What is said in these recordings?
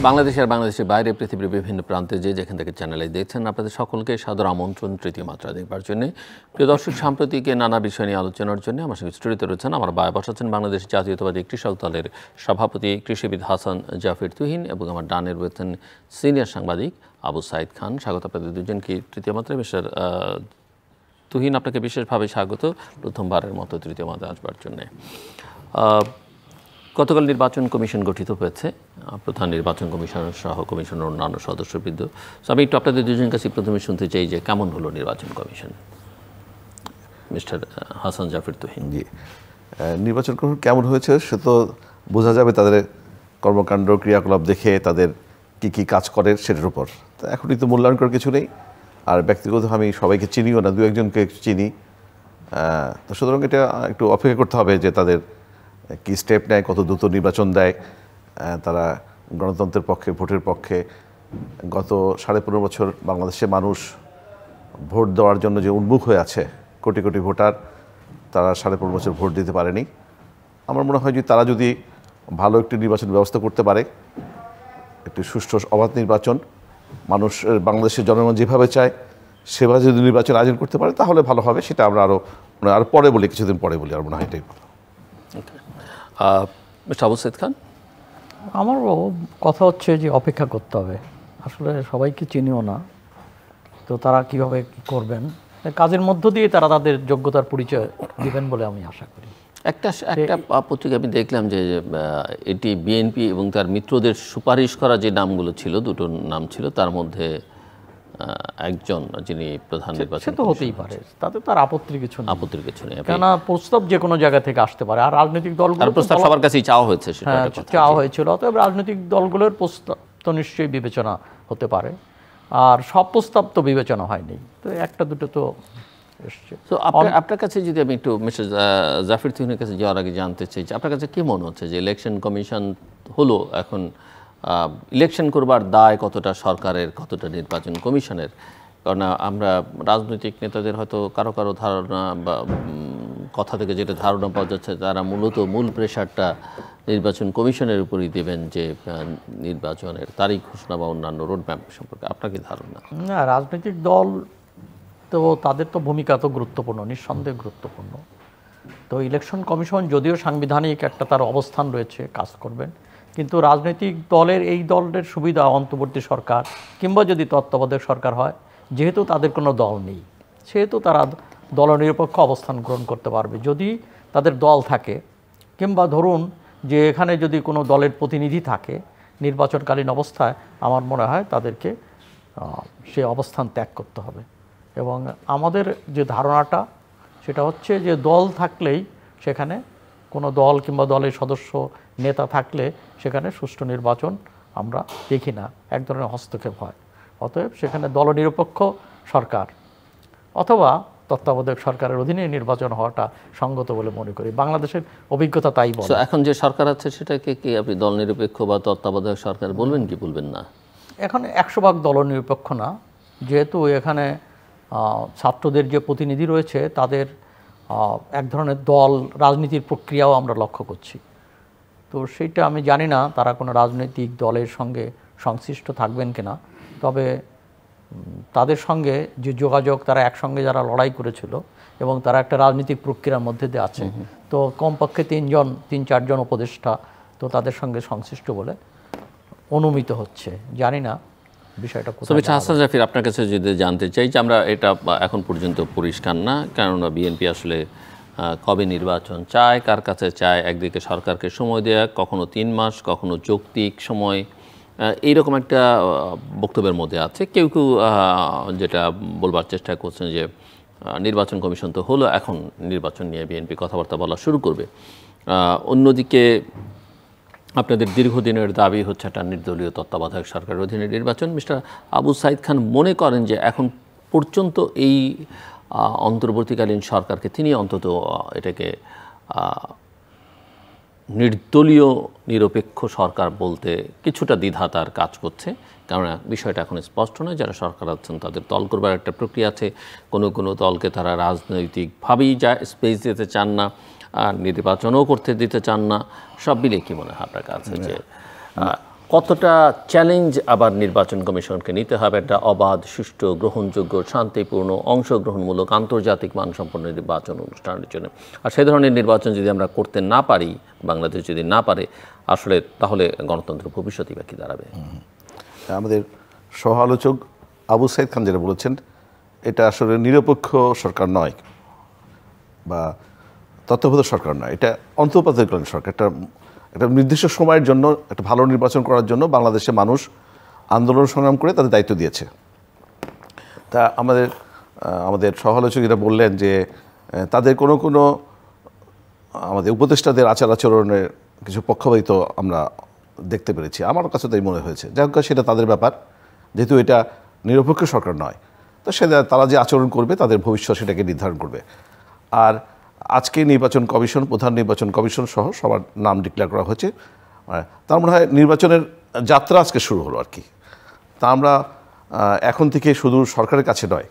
বাংলাদেশ আর বাংলাদেশের বাইরে পৃথিবীর বিভিন্ন প্রান্তে যেখান থেকে চ্যানেলে দেখছেন আপনাদের সকলকে সাদর আমন্ত্রণ তৃতীয় মাত্রা দেখবার জন্য। প্রিয় দর্শক, সাম্প্রতিক নানা বিষয় নিয়ে আলোচনার জন্য আমার সঙ্গে স্টুডিওতে রয়েছেন আমার বায় বসাচ্ছেন বাংলাদেশ জাতীয়তাবাদী কৃষক দলের সভাপতি কৃষিবিদ হাসান জাফির তুহিন এবং আমার ডানে রয়েছেন সিনিয়র সাংবাদিক আবু সাইদ খান। স্বাগত আপনাদের দুজনকে তৃতীয় মাত্রায়। মিস্টার তুহিন, আপনাকে বিশেষভাবে স্বাগত প্রথমবারের মতো তৃতীয় মাত্রায় আসবার জন্যে। গতকাল নির্বাচন কমিশন গঠিত হয়েছে, প্রধান নির্বাচন কমিশনার সহ কমিশনের অন্যান্য সদস্যবৃন্দ। আমি একটু আপনাদের দুজনের কাছে প্রথমে শুনতে চাই যে কেমন হলো নির্বাচন কমিশন। মিস্টার হাসান জাফির তুহিন। জি, নির্বাচন কমিশন কেমন হয়েছে সে তো বোঝা যাবে তাদের কর্মকাণ্ড ক্রিয়াকলাপ দেখে, তাদের কি কি কাজ করে সেটার উপর। তো এখনই তো মূল্যায়ন করার কিছু নেই, আর ব্যক্তিগত আমি সবাইকে চিনিও না, দু একজনকে চিনি। তো সুতরাং এটা একটু অপেক্ষা করতে হবে যে তাদের কি স্টেপ নেয়, কত দ্রুত নির্বাচন দেয়। তারা গণতন্ত্রের পক্ষে, ভোটের পক্ষে। গত 15.5 বছর বাংলাদেশে মানুষ ভোট দেওয়ার জন্য যে উন্মুখ হয়ে আছে, কোটি কোটি ভোটার, তারা 15.5 বছর ভোট দিতে পারেনি। আমার মনে হয় যে তারা যদি ভালো একটি নির্বাচন ব্যবস্থা করতে পারে, একটি সুষ্ঠু অবাধ নির্বাচন, মানুষ বাংলাদেশের জনগণ যেভাবে চায় সেভাবে যদি নির্বাচন আয়োজন করতে পারে তাহলে ভালো হবে। সেটা আমরা আরও পরে বলি, কিছুদিন পরে বলি। আর মনে হয় এটাই ভালো। মিস্টার আবু সাইদ খান। আমারও কথা হচ্ছে যে অপেক্ষা করতে হবে। আসলে সবাইকে চিনিও না, তো তারা কিভাবে কি করবেন, কাজের মধ্য দিয়ে তারা তাদের যোগ্যতার পরিচয় দিবেন বলে আমি আশা করি। একটা পত্রিকা আমি দেখলাম যে এটি বিএনপি এবং তার মিত্রদের সুপারিশ করা যে নামগুলো ছিল, দুটো নাম ছিল, তার মধ্যে একজন যিনি প্রধান নির্বাচন। সে তো হতেই পারে, তাতে তার আপত্তির কিছু নেই। কেননা প্রস্তাব যে কোনো জায়গা থেকে আসতে পারে, আর রাজনৈতিক দলগুলো প্রস্তাব সবার কাছেই চাওয়া হয়েছে, চাওয়া হয়েছিল। অতএব রাজনৈতিক দলগুলোর প্রস্তাব তো নিশ্চয়ই বিবেচনা হতে পারে, আর সব প্রস্তাব তো বিবেচনা হয়নি, তো একটা দুটো তো এসছে। তো আপনার কাছে যদি আমি একটু মিস্টার জাফির তুহিনের কাছে যাওয়ার আগে জানতে চাই যে আপনার কাছে কি মনে হচ্ছে যে ইলেকশন কমিশন হলো, এখন ইলেকশন করবার দায় কতটা সরকারের, কতটা নির্বাচন কমিশনের? কারণ আমরা রাজনৈতিক নেতাদের হয়তো কারো কারো ধারণা বা কথা থেকে যেটা ধারণা পাওয়া যাচ্ছে, তারা মূল প্রেশারটা নির্বাচন কমিশনের উপরই দেবেন যে নির্বাচনের তারিখ ঘোষণা বা অন্যান্য রোডম্যাপ সম্পর্কে আপনার কি ধারণা? না, রাজনৈতিক দল তো তাদের তো ভূমিকা তো গুরুত্বপূর্ণ, নিঃসন্দেহে গুরুত্বপূর্ণ। তো ইলেকশন কমিশন যদিও সাংবিধানিক একটা তার অবস্থান রয়েছে, কাজ করবেন, কিন্তু রাজনৈতিক দলের এই দলের সুবিধা অন্তর্বর্তী সরকার কিংবা যদি তত্ত্বাবধায়ক সরকার হয়, যেহেতু তাদের কোনো দল নেই, সেহেতু তারা দলনিরপেক্ষ অবস্থান গ্রহণ করতে পারবে। যদি তাদের দল থাকে, কিংবা ধরুন যে এখানে যদি কোনো দলের প্রতিনিধি থাকে নির্বাচনকালীন অবস্থায়, আমার মনে হয় তাদেরকে সে অবস্থান ত্যাগ করতে হবে। এবং আমাদের যে ধারণাটা সেটা হচ্ছে যে দল থাকলেই সেখানে কোনো দল কিংবা দলের সদস্য নেতা থাকলে সেখানে সুষ্ঠু নির্বাচন আমরা দেখি না, এক ধরনের হস্তক্ষেপ হয়। অতএব সেখানে দলনিরপেক্ষ সরকার অথবা তত্ত্বাবধায়ক সরকারের অধীনে নির্বাচন হওয়াটা সঙ্গত বলে মনে করি। বাংলাদেশের অভিজ্ঞতা তাই বলে। এখন যে সরকার আছে সেটাকে কি আপনি দলনিরপেক্ষ বা তত্ত্বাবধায়ক সরকার বলবেন কি বলবেন না? এখন 100% দলনিরপেক্ষ না, যেহেতু এখানে ছাত্রদের যে প্রতিনিধি রয়েছে তাদের এক ধরনের দল রাজনীতির প্রক্রিয়াও আমরা লক্ষ্য করছি। তো সেইটা আমি জানি না তারা কোনো রাজনৈতিক দলের সঙ্গে সংশ্লিষ্ট থাকবেন কিনা, তবে তাদের সঙ্গে যে যোগাযোগ, তারা একসঙ্গে যারা লড়াই করেছিল এবং তারা একটা রাজনৈতিক প্রক্রিয়ার মধ্যে দিয়ে আছে, তো কমপক্ষে 3-4 জন উপদেষ্টা তো তাদের সঙ্গে সংশ্লিষ্ট বলে অনুমিত হচ্ছে। জানি না বিষয়টা কোথায়। হাসান জাফির, আপনার কাছে যদি জানতে চাই যে আমরা এটা এখন পর্যন্ত পরিষ্কার না, কেননা বিএনপি আসলে কবে নির্বাচন চায়, কার কাছে চায়, একদিকে সরকারকে সময় দেয়া, কখনো 3 মাস, কখনো যৌক্তিক সময়, এইরকম একটা বক্তব্যের মধ্যে আছে। কেউ কেউ যেটা বলবার চেষ্টা করছেন যে নির্বাচন কমিশন তো হলো, এখন নির্বাচন নিয়ে বিএনপি কথাবার্তা বলা শুরু করবে। অন্যদিকে আপনাদের দীর্ঘদিনের দাবি হচ্ছে একটা নির্দলীয় তত্ত্বাবধায়ক সরকারের অধীনে নির্বাচন। মিস্টার আবু সাইদ খান মনে করেন যে এখন পর্যন্ত এই অন্তর্বর্তীকালীন সরকারকে তিনি অন্তত এটাকে নির্দলীয় নিরপেক্ষ সরকার বলতে কিছুটা দ্বিধা তার কাজ করছে, কারণ বিষয়টা এখন স্পষ্ট নয়। যারা সরকার আছেন তাদের দল করবার একটা প্রক্রিয়া আছে, কোনো কোনো দলকে তারা রাজনৈতিকভাবেই স্পেস দিতে চান না, আর নির্বাচনও করতে দিতে চান না। সব মিলিয়ে কি মনে হয় আপনার কাছে যে কতটা চ্যালেঞ্জ আবার নির্বাচন কমিশনকে নিতে হবে একটা অবাধ, সুষ্ঠু, গ্রহণযোগ্য, শান্তিপূর্ণ, অংশগ্রহণমূলক, আন্তর্জাতিক মানসম্পন্ন নির্বাচন অনুষ্ঠানের জন্য? আর সেই ধরনের নির্বাচন যদি আমরা করতে না পারি, বাংলাদেশ যদি না পারে আসলে, তাহলে গণতন্ত্রের ভবিষ্যৎই বা কী দাঁড়াবে? আমাদের সহ আলোচক আবু সাইদ খান যেটা বলেছেন, এটা আসলে নিরপেক্ষ সরকার নয় বা তত্ত্বাবধায়ক সরকার নয়, এটা অন্তর্বর্তীকালীন সরকার। একটা নির্দিষ্ট সময়ের জন্য একটা ভালো নির্বাচন করার জন্য বাংলাদেশে মানুষ আন্দোলন সংগ্রাম করে তাদের দায়িত্ব দিয়েছে। তা আমাদের সহ-আলোচক যেটা বললেন যে তাদের কোনো আমাদের উপদেষ্টাদের আচার আচরণের কিছু পক্ষপাতিত্ব আমরা দেখতে পেরেছি, আমার কাছে তাই মনে হয়েছে। যাই হোক, সেটা তাদের ব্যাপার, যেহেতু এটা নিরপেক্ষ সরকার নয়, তো সেটা তারা যে আচরণ করবে তাদের ভবিষ্যৎ সেটাকে নির্ধারণ করবে। আর আজকে নির্বাচন কমিশন, প্রধান নির্বাচন কমিশন সহ সবার নাম ডিক্লেয়ার করা হয়েছে। তার মনে হয় নির্বাচনের যাত্রা আজকে শুরু হলো আর কি। তা আমরা এখন থেকে শুধু সরকারের কাছে নয়,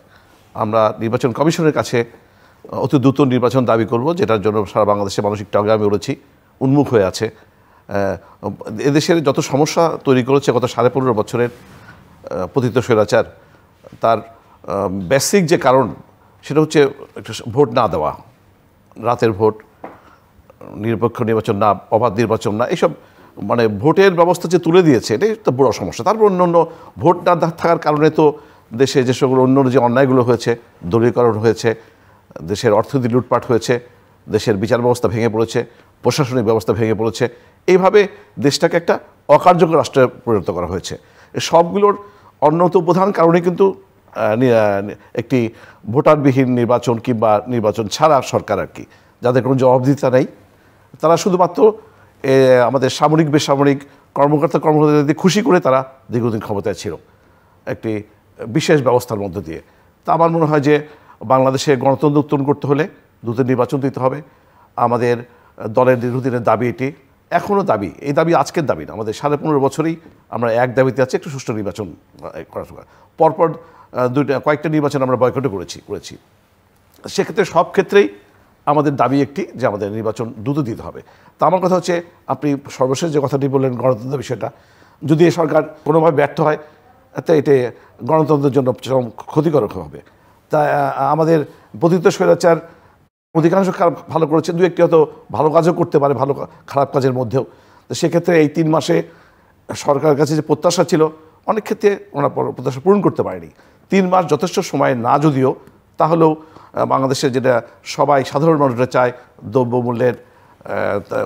আমরা নির্বাচন কমিশনের কাছে অতি দ্রুত নির্বাচন দাবি করব, যেটার জন্য সারা বাংলাদেশের মানুষ একটু আগে আমি বলেছি উন্মুখ হয়ে আছে। এদেশের যত সমস্যা তৈরি করেছে গত 15.5 বছরের পতিত স্বৈরাচার, তার বেসিক যে কারণ সেটা হচ্ছে একটা ভোট না দেওয়া, রাতের ভোট, নিরপেক্ষ নির্বাচন না, অবাধ নির্বাচন না, এইসব মানে ভোটের ব্যবস্থা যে তুলে দিয়েছে এটাই তো বড় সমস্যা। তারপর অন্য ভোট না থাকার কারণে তো দেশে যে সকল অন্য যে অন্যায়গুলো হয়েছে, দলীয়করণ হয়েছে, দেশের অর্থনীতি লুটপাট হয়েছে, দেশের বিচার ব্যবস্থা ভেঙে পড়েছে, প্রশাসনিক ব্যবস্থা ভেঙে পড়েছে, এইভাবে দেশটাকে একটা অকার্যকর রাষ্ট্রে পরিণত করা হয়েছে। সবগুলোর অন্যতম প্রধান কারণে কিন্তু একটি ভোটারবিহীন নির্বাচন কিংবা নির্বাচন ছাড়া সরকার আর কি, যাদের কোনো জবাবদিহিতা নেই, তারা শুধুমাত্র আমাদের সামরিক বেসামরিক কর্মকর্তাদের খুশি করে তারা দীর্ঘদিন ক্ষমতায় ছিল একটি বিশেষ ব্যবস্থার মধ্য দিয়ে। তা আমার মনে হয় যে বাংলাদেশে গণতন্ত্র উত্তরণ করতে হলে দ্রুত নির্বাচন দিতে হবে। আমাদের দলের দীর্ঘদিনের দাবি এটি, এখনও দাবি, এই দাবি আজকের দাবি না, আমাদের 15.5 বছরেই আমরা এক দাবিতে আছি, একটু সুষ্ঠু নির্বাচন করা। পরপর কয়েকটা নির্বাচন আমরা বয়কটও করেছি। সেক্ষেত্রে সব ক্ষেত্রেই আমাদের দাবি একটি, যে আমাদের নির্বাচন দ্রুত দিতে হবে। তা আমার কথা হচ্ছে, আপনি সর্বশেষ যে কথাটি বললেন গণতন্ত্রের বিষয়টা, যদি এই সরকার কোনোভাবে ব্যর্থ হয় তা এটি গণতন্ত্রের জন্য ক্ষতিকারক হবে। তা আমাদের পতিত স্বৈরাচার অধিকাংশ ভালো করেছে, দু একটি হয়তো ভালো কাজও করতে পারে, ভালো খারাপ কাজের মধ্যেও। তো সেক্ষেত্রে এই 3 মাসে সরকারের কাছে যে প্রত্যাশা ছিল, অনেক ক্ষেত্রে ওনারা প্রত্যাশা পূরণ করতে পারেনি। 3 মাস যথেষ্ট সময় না যদিও, তাহলেও বাংলাদেশে যেটা সবাই সাধারণ মানুষরা চায়, দ্রব্যমূল্যের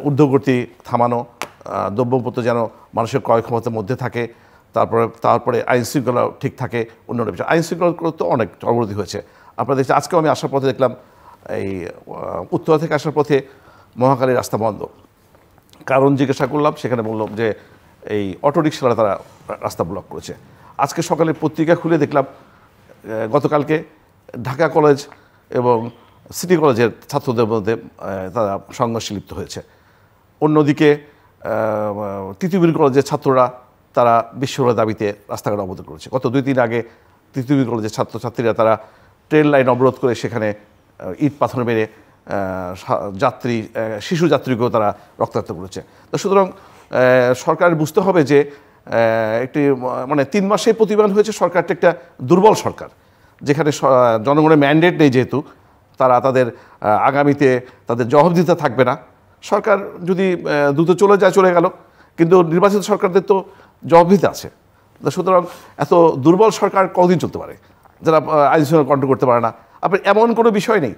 ঊর্ধ্বগতি থামানো, দ্রব্যপত্র যেন মানুষের ক্রয় ক্ষমতার মধ্যে থাকে, তারপরে আইন শৃঙ্খলা ঠিক থাকে। অন্যান্য বিষয় আইন শৃঙ্খলা তো অনেক অগ্রগতি হয়েছে। আপনারা দেখছেন, আজকেও আমি আসার পথে দেখলাম এই উত্তরা থেকে আসার পথে মহাখালীর রাস্তা বন্ধ। কারণ জিজ্ঞাসা করলাম, সেখানে বললাম যে এই অটোরিকশারা তারা রাস্তা ব্লক করেছে। আজকে সকালে পত্রিকা খুলে দেখলাম গতকালকে ঢাকা কলেজ এবং সিটি কলেজের ছাত্রদের মধ্যে তারা সংঘর্ষে লিপ্ত হয়েছে। অন্যদিকে তিতুমির কলেজের ছাত্ররা তারা বিশ্ববিদ্যালয়ের দাবিতে রাস্তাঘাট অবরোধ করেছে। গত 2 দিন আগে তিতুমির কলেজের ছাত্রছাত্রীরা তারা ট্রেন লাইন অবরোধ করে সেখানে ইট পাথর মেরে শিশু যাত্রীকেও তারা রক্তাক্ত করেছে। তো সুতরাং সরকার বুঝতে হবে যে একটি মানে 3 মাসে প্রতিবাদ হয়েছে, সরকারটা একটা দুর্বল সরকার, যেখানে জনগণের ম্যান্ডেট নেই, যেহেতু তারা তাদের আগামীতে তাদের জবাবদিহিতা থাকবে না। সরকার যদি দ্রুত চলে গেল, কিন্তু নির্বাচিত সরকারদের তো জবাবদিহিতা আছে। সুতরাং এত দুর্বল সরকার কতদিন চলতে পারে, যারা আইন শৃঙ্খলা কন্ট্রোল করতে পারে না? আপনার এমন কোনো বিষয় নেই,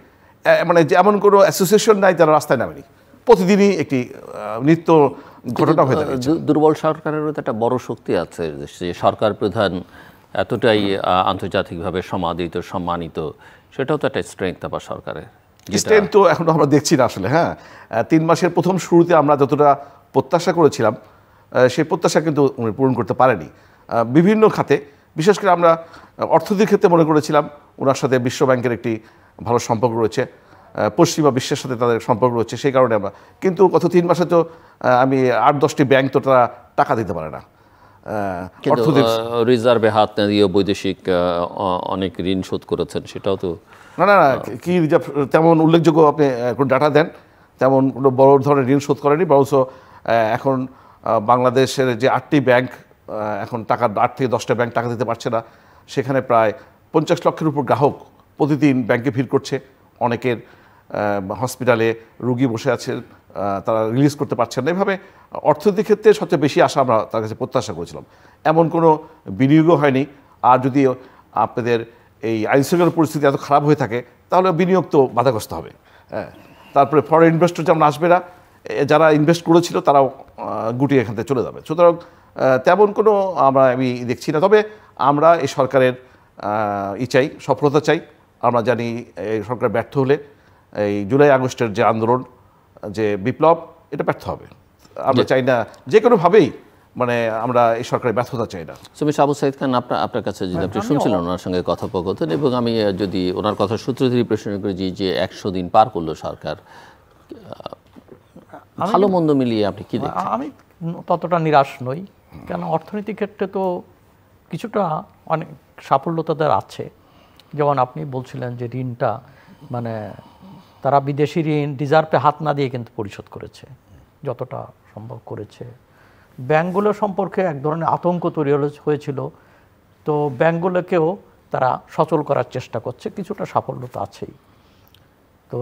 মানে যে এমন কোনো অ্যাসোসিয়েশন নাই যারা রাস্তায় নামেনি, প্রতিদিনই একটি নিত্য ঘটনা হয়ে থাকে। দুর্বল সরকারেরও তো একটা বড় শক্তি আছে, যে সরকার প্রধান এতটাই আন্তর্জাতিকভাবে সমাদৃত সম্মানিত, সেটাও তো একটা স্ট্রেংথ আবার সরকারের। স্ট্রেংথ তো এখন আমরা দেখছি না আসলে। হ্যাঁ, 3 মাসের প্রথম শুরুতে আমরা যতটা প্রত্যাশা করেছিলাম, সেই প্রত্যাশা কিন্তু উনি পূরণ করতে পারেনি বিভিন্ন খাতে। বিশেষ করে আমরা অর্থনীতির ক্ষেত্রে মনে করেছিলাম ওনার সাথে বিশ্বব্যাংকের একটি ভালো সম্পর্ক রয়েছে, পশ্চিমা বিশ্বের সাথে তাদের সম্পর্ক রয়েছে, সেই কারণে আমরা। কিন্তু গত 3 মাসে তো আমি 8-10টি ব্যাংক তো তারা টাকা দিতে পারে না। রিজার্ভে হাত না দিয়ে বৈদেশিক অনেক ঋণ শোধ করেছেন, সেটাও তো না কি রিজার্ভ তেমন উল্লেখযোগ্য আপনি কোনো ডাটা দেন, তেমন কোনো বড় ধরনের ঋণ শোধ করেনি। বরঞ্চ এখন বাংলাদেশের যে 8টি ব্যাংক এখন টাকা 8 থেকে 10টা ব্যাংক টাকা দিতে পারছে না, সেখানে প্রায় 50 লক্ষের উপর গ্রাহক প্রতিদিন ব্যাংকে ভিড় করছে। অনেকের হসপিটালে রুগী বসে আছে, তারা রিলিজ করতে পারছেন না। এভাবে অর্থনৈতিক ক্ষেত্রে সবচেয়ে বেশি আশা আমরা তার কাছে প্রত্যাশা করেছিলাম। এমন কোনো বিনিয়োগও হয়নি। আর যদি আপনাদের এই আইনশৃঙ্খলা পরিস্থিতি এত খারাপ হয়ে থাকে তাহলে বিনিয়োগ তো বাধাগ্রস্ত হবে। হ্যাঁ, তারপরে ফরেন ইনভেস্টর যেমন আসবে না, যারা ইনভেস্ট করেছিল তারাও গুটিয়ে এখান থেকে চলে যাবে। সুতরাং তেমন কোনো আমি দেখছি না। তবে আমরা এই সরকারের চাই, সফলতা চাই। আমরা জানি এই সরকার ব্যর্থ হলে এই জুলাই আগস্টের যে আন্দোলন, যে বিপ্লব, এটা ব্যর্থ হবে। আমরা চাই না যে কোনোভাবেই, মানে আমরা এই সরকারের ব্যর্থতা চাই না। সুমিশ আবু সাইদ খান, আপনার কাছে যদি আপনি শুনছিলেন ওনার সঙ্গে কথোপকথন, এবং আমি যদি ওনার কথা সূত্র ধরে প্রশ্ন করি যে 100 দিন পার করলো সরকার, ভালো মন্দ মিলিয়ে আপনি কি দেখছেন? আমি ততটা নিরাশ নই, কেন অর্থনীতির ক্ষেত্রে তো কিছুটা অনেক সাফল্য তাদের আছে। যেমন আপনি বলছিলেন যে ঋণটা, মানে তারা বিদেশি ঋণ রিজার্ভে হাত না দিয়ে কিন্তু পরিশোধ করেছে, যতটা সম্ভব করেছে। ব্যাংকগুলো সম্পর্কে এক ধরনের আতঙ্ক তৈরি হয়েছিল, তো ব্যাংকগুলোকেও তারা সচল করার চেষ্টা করছে, কিছুটা সাফল্য তো আছেই। তো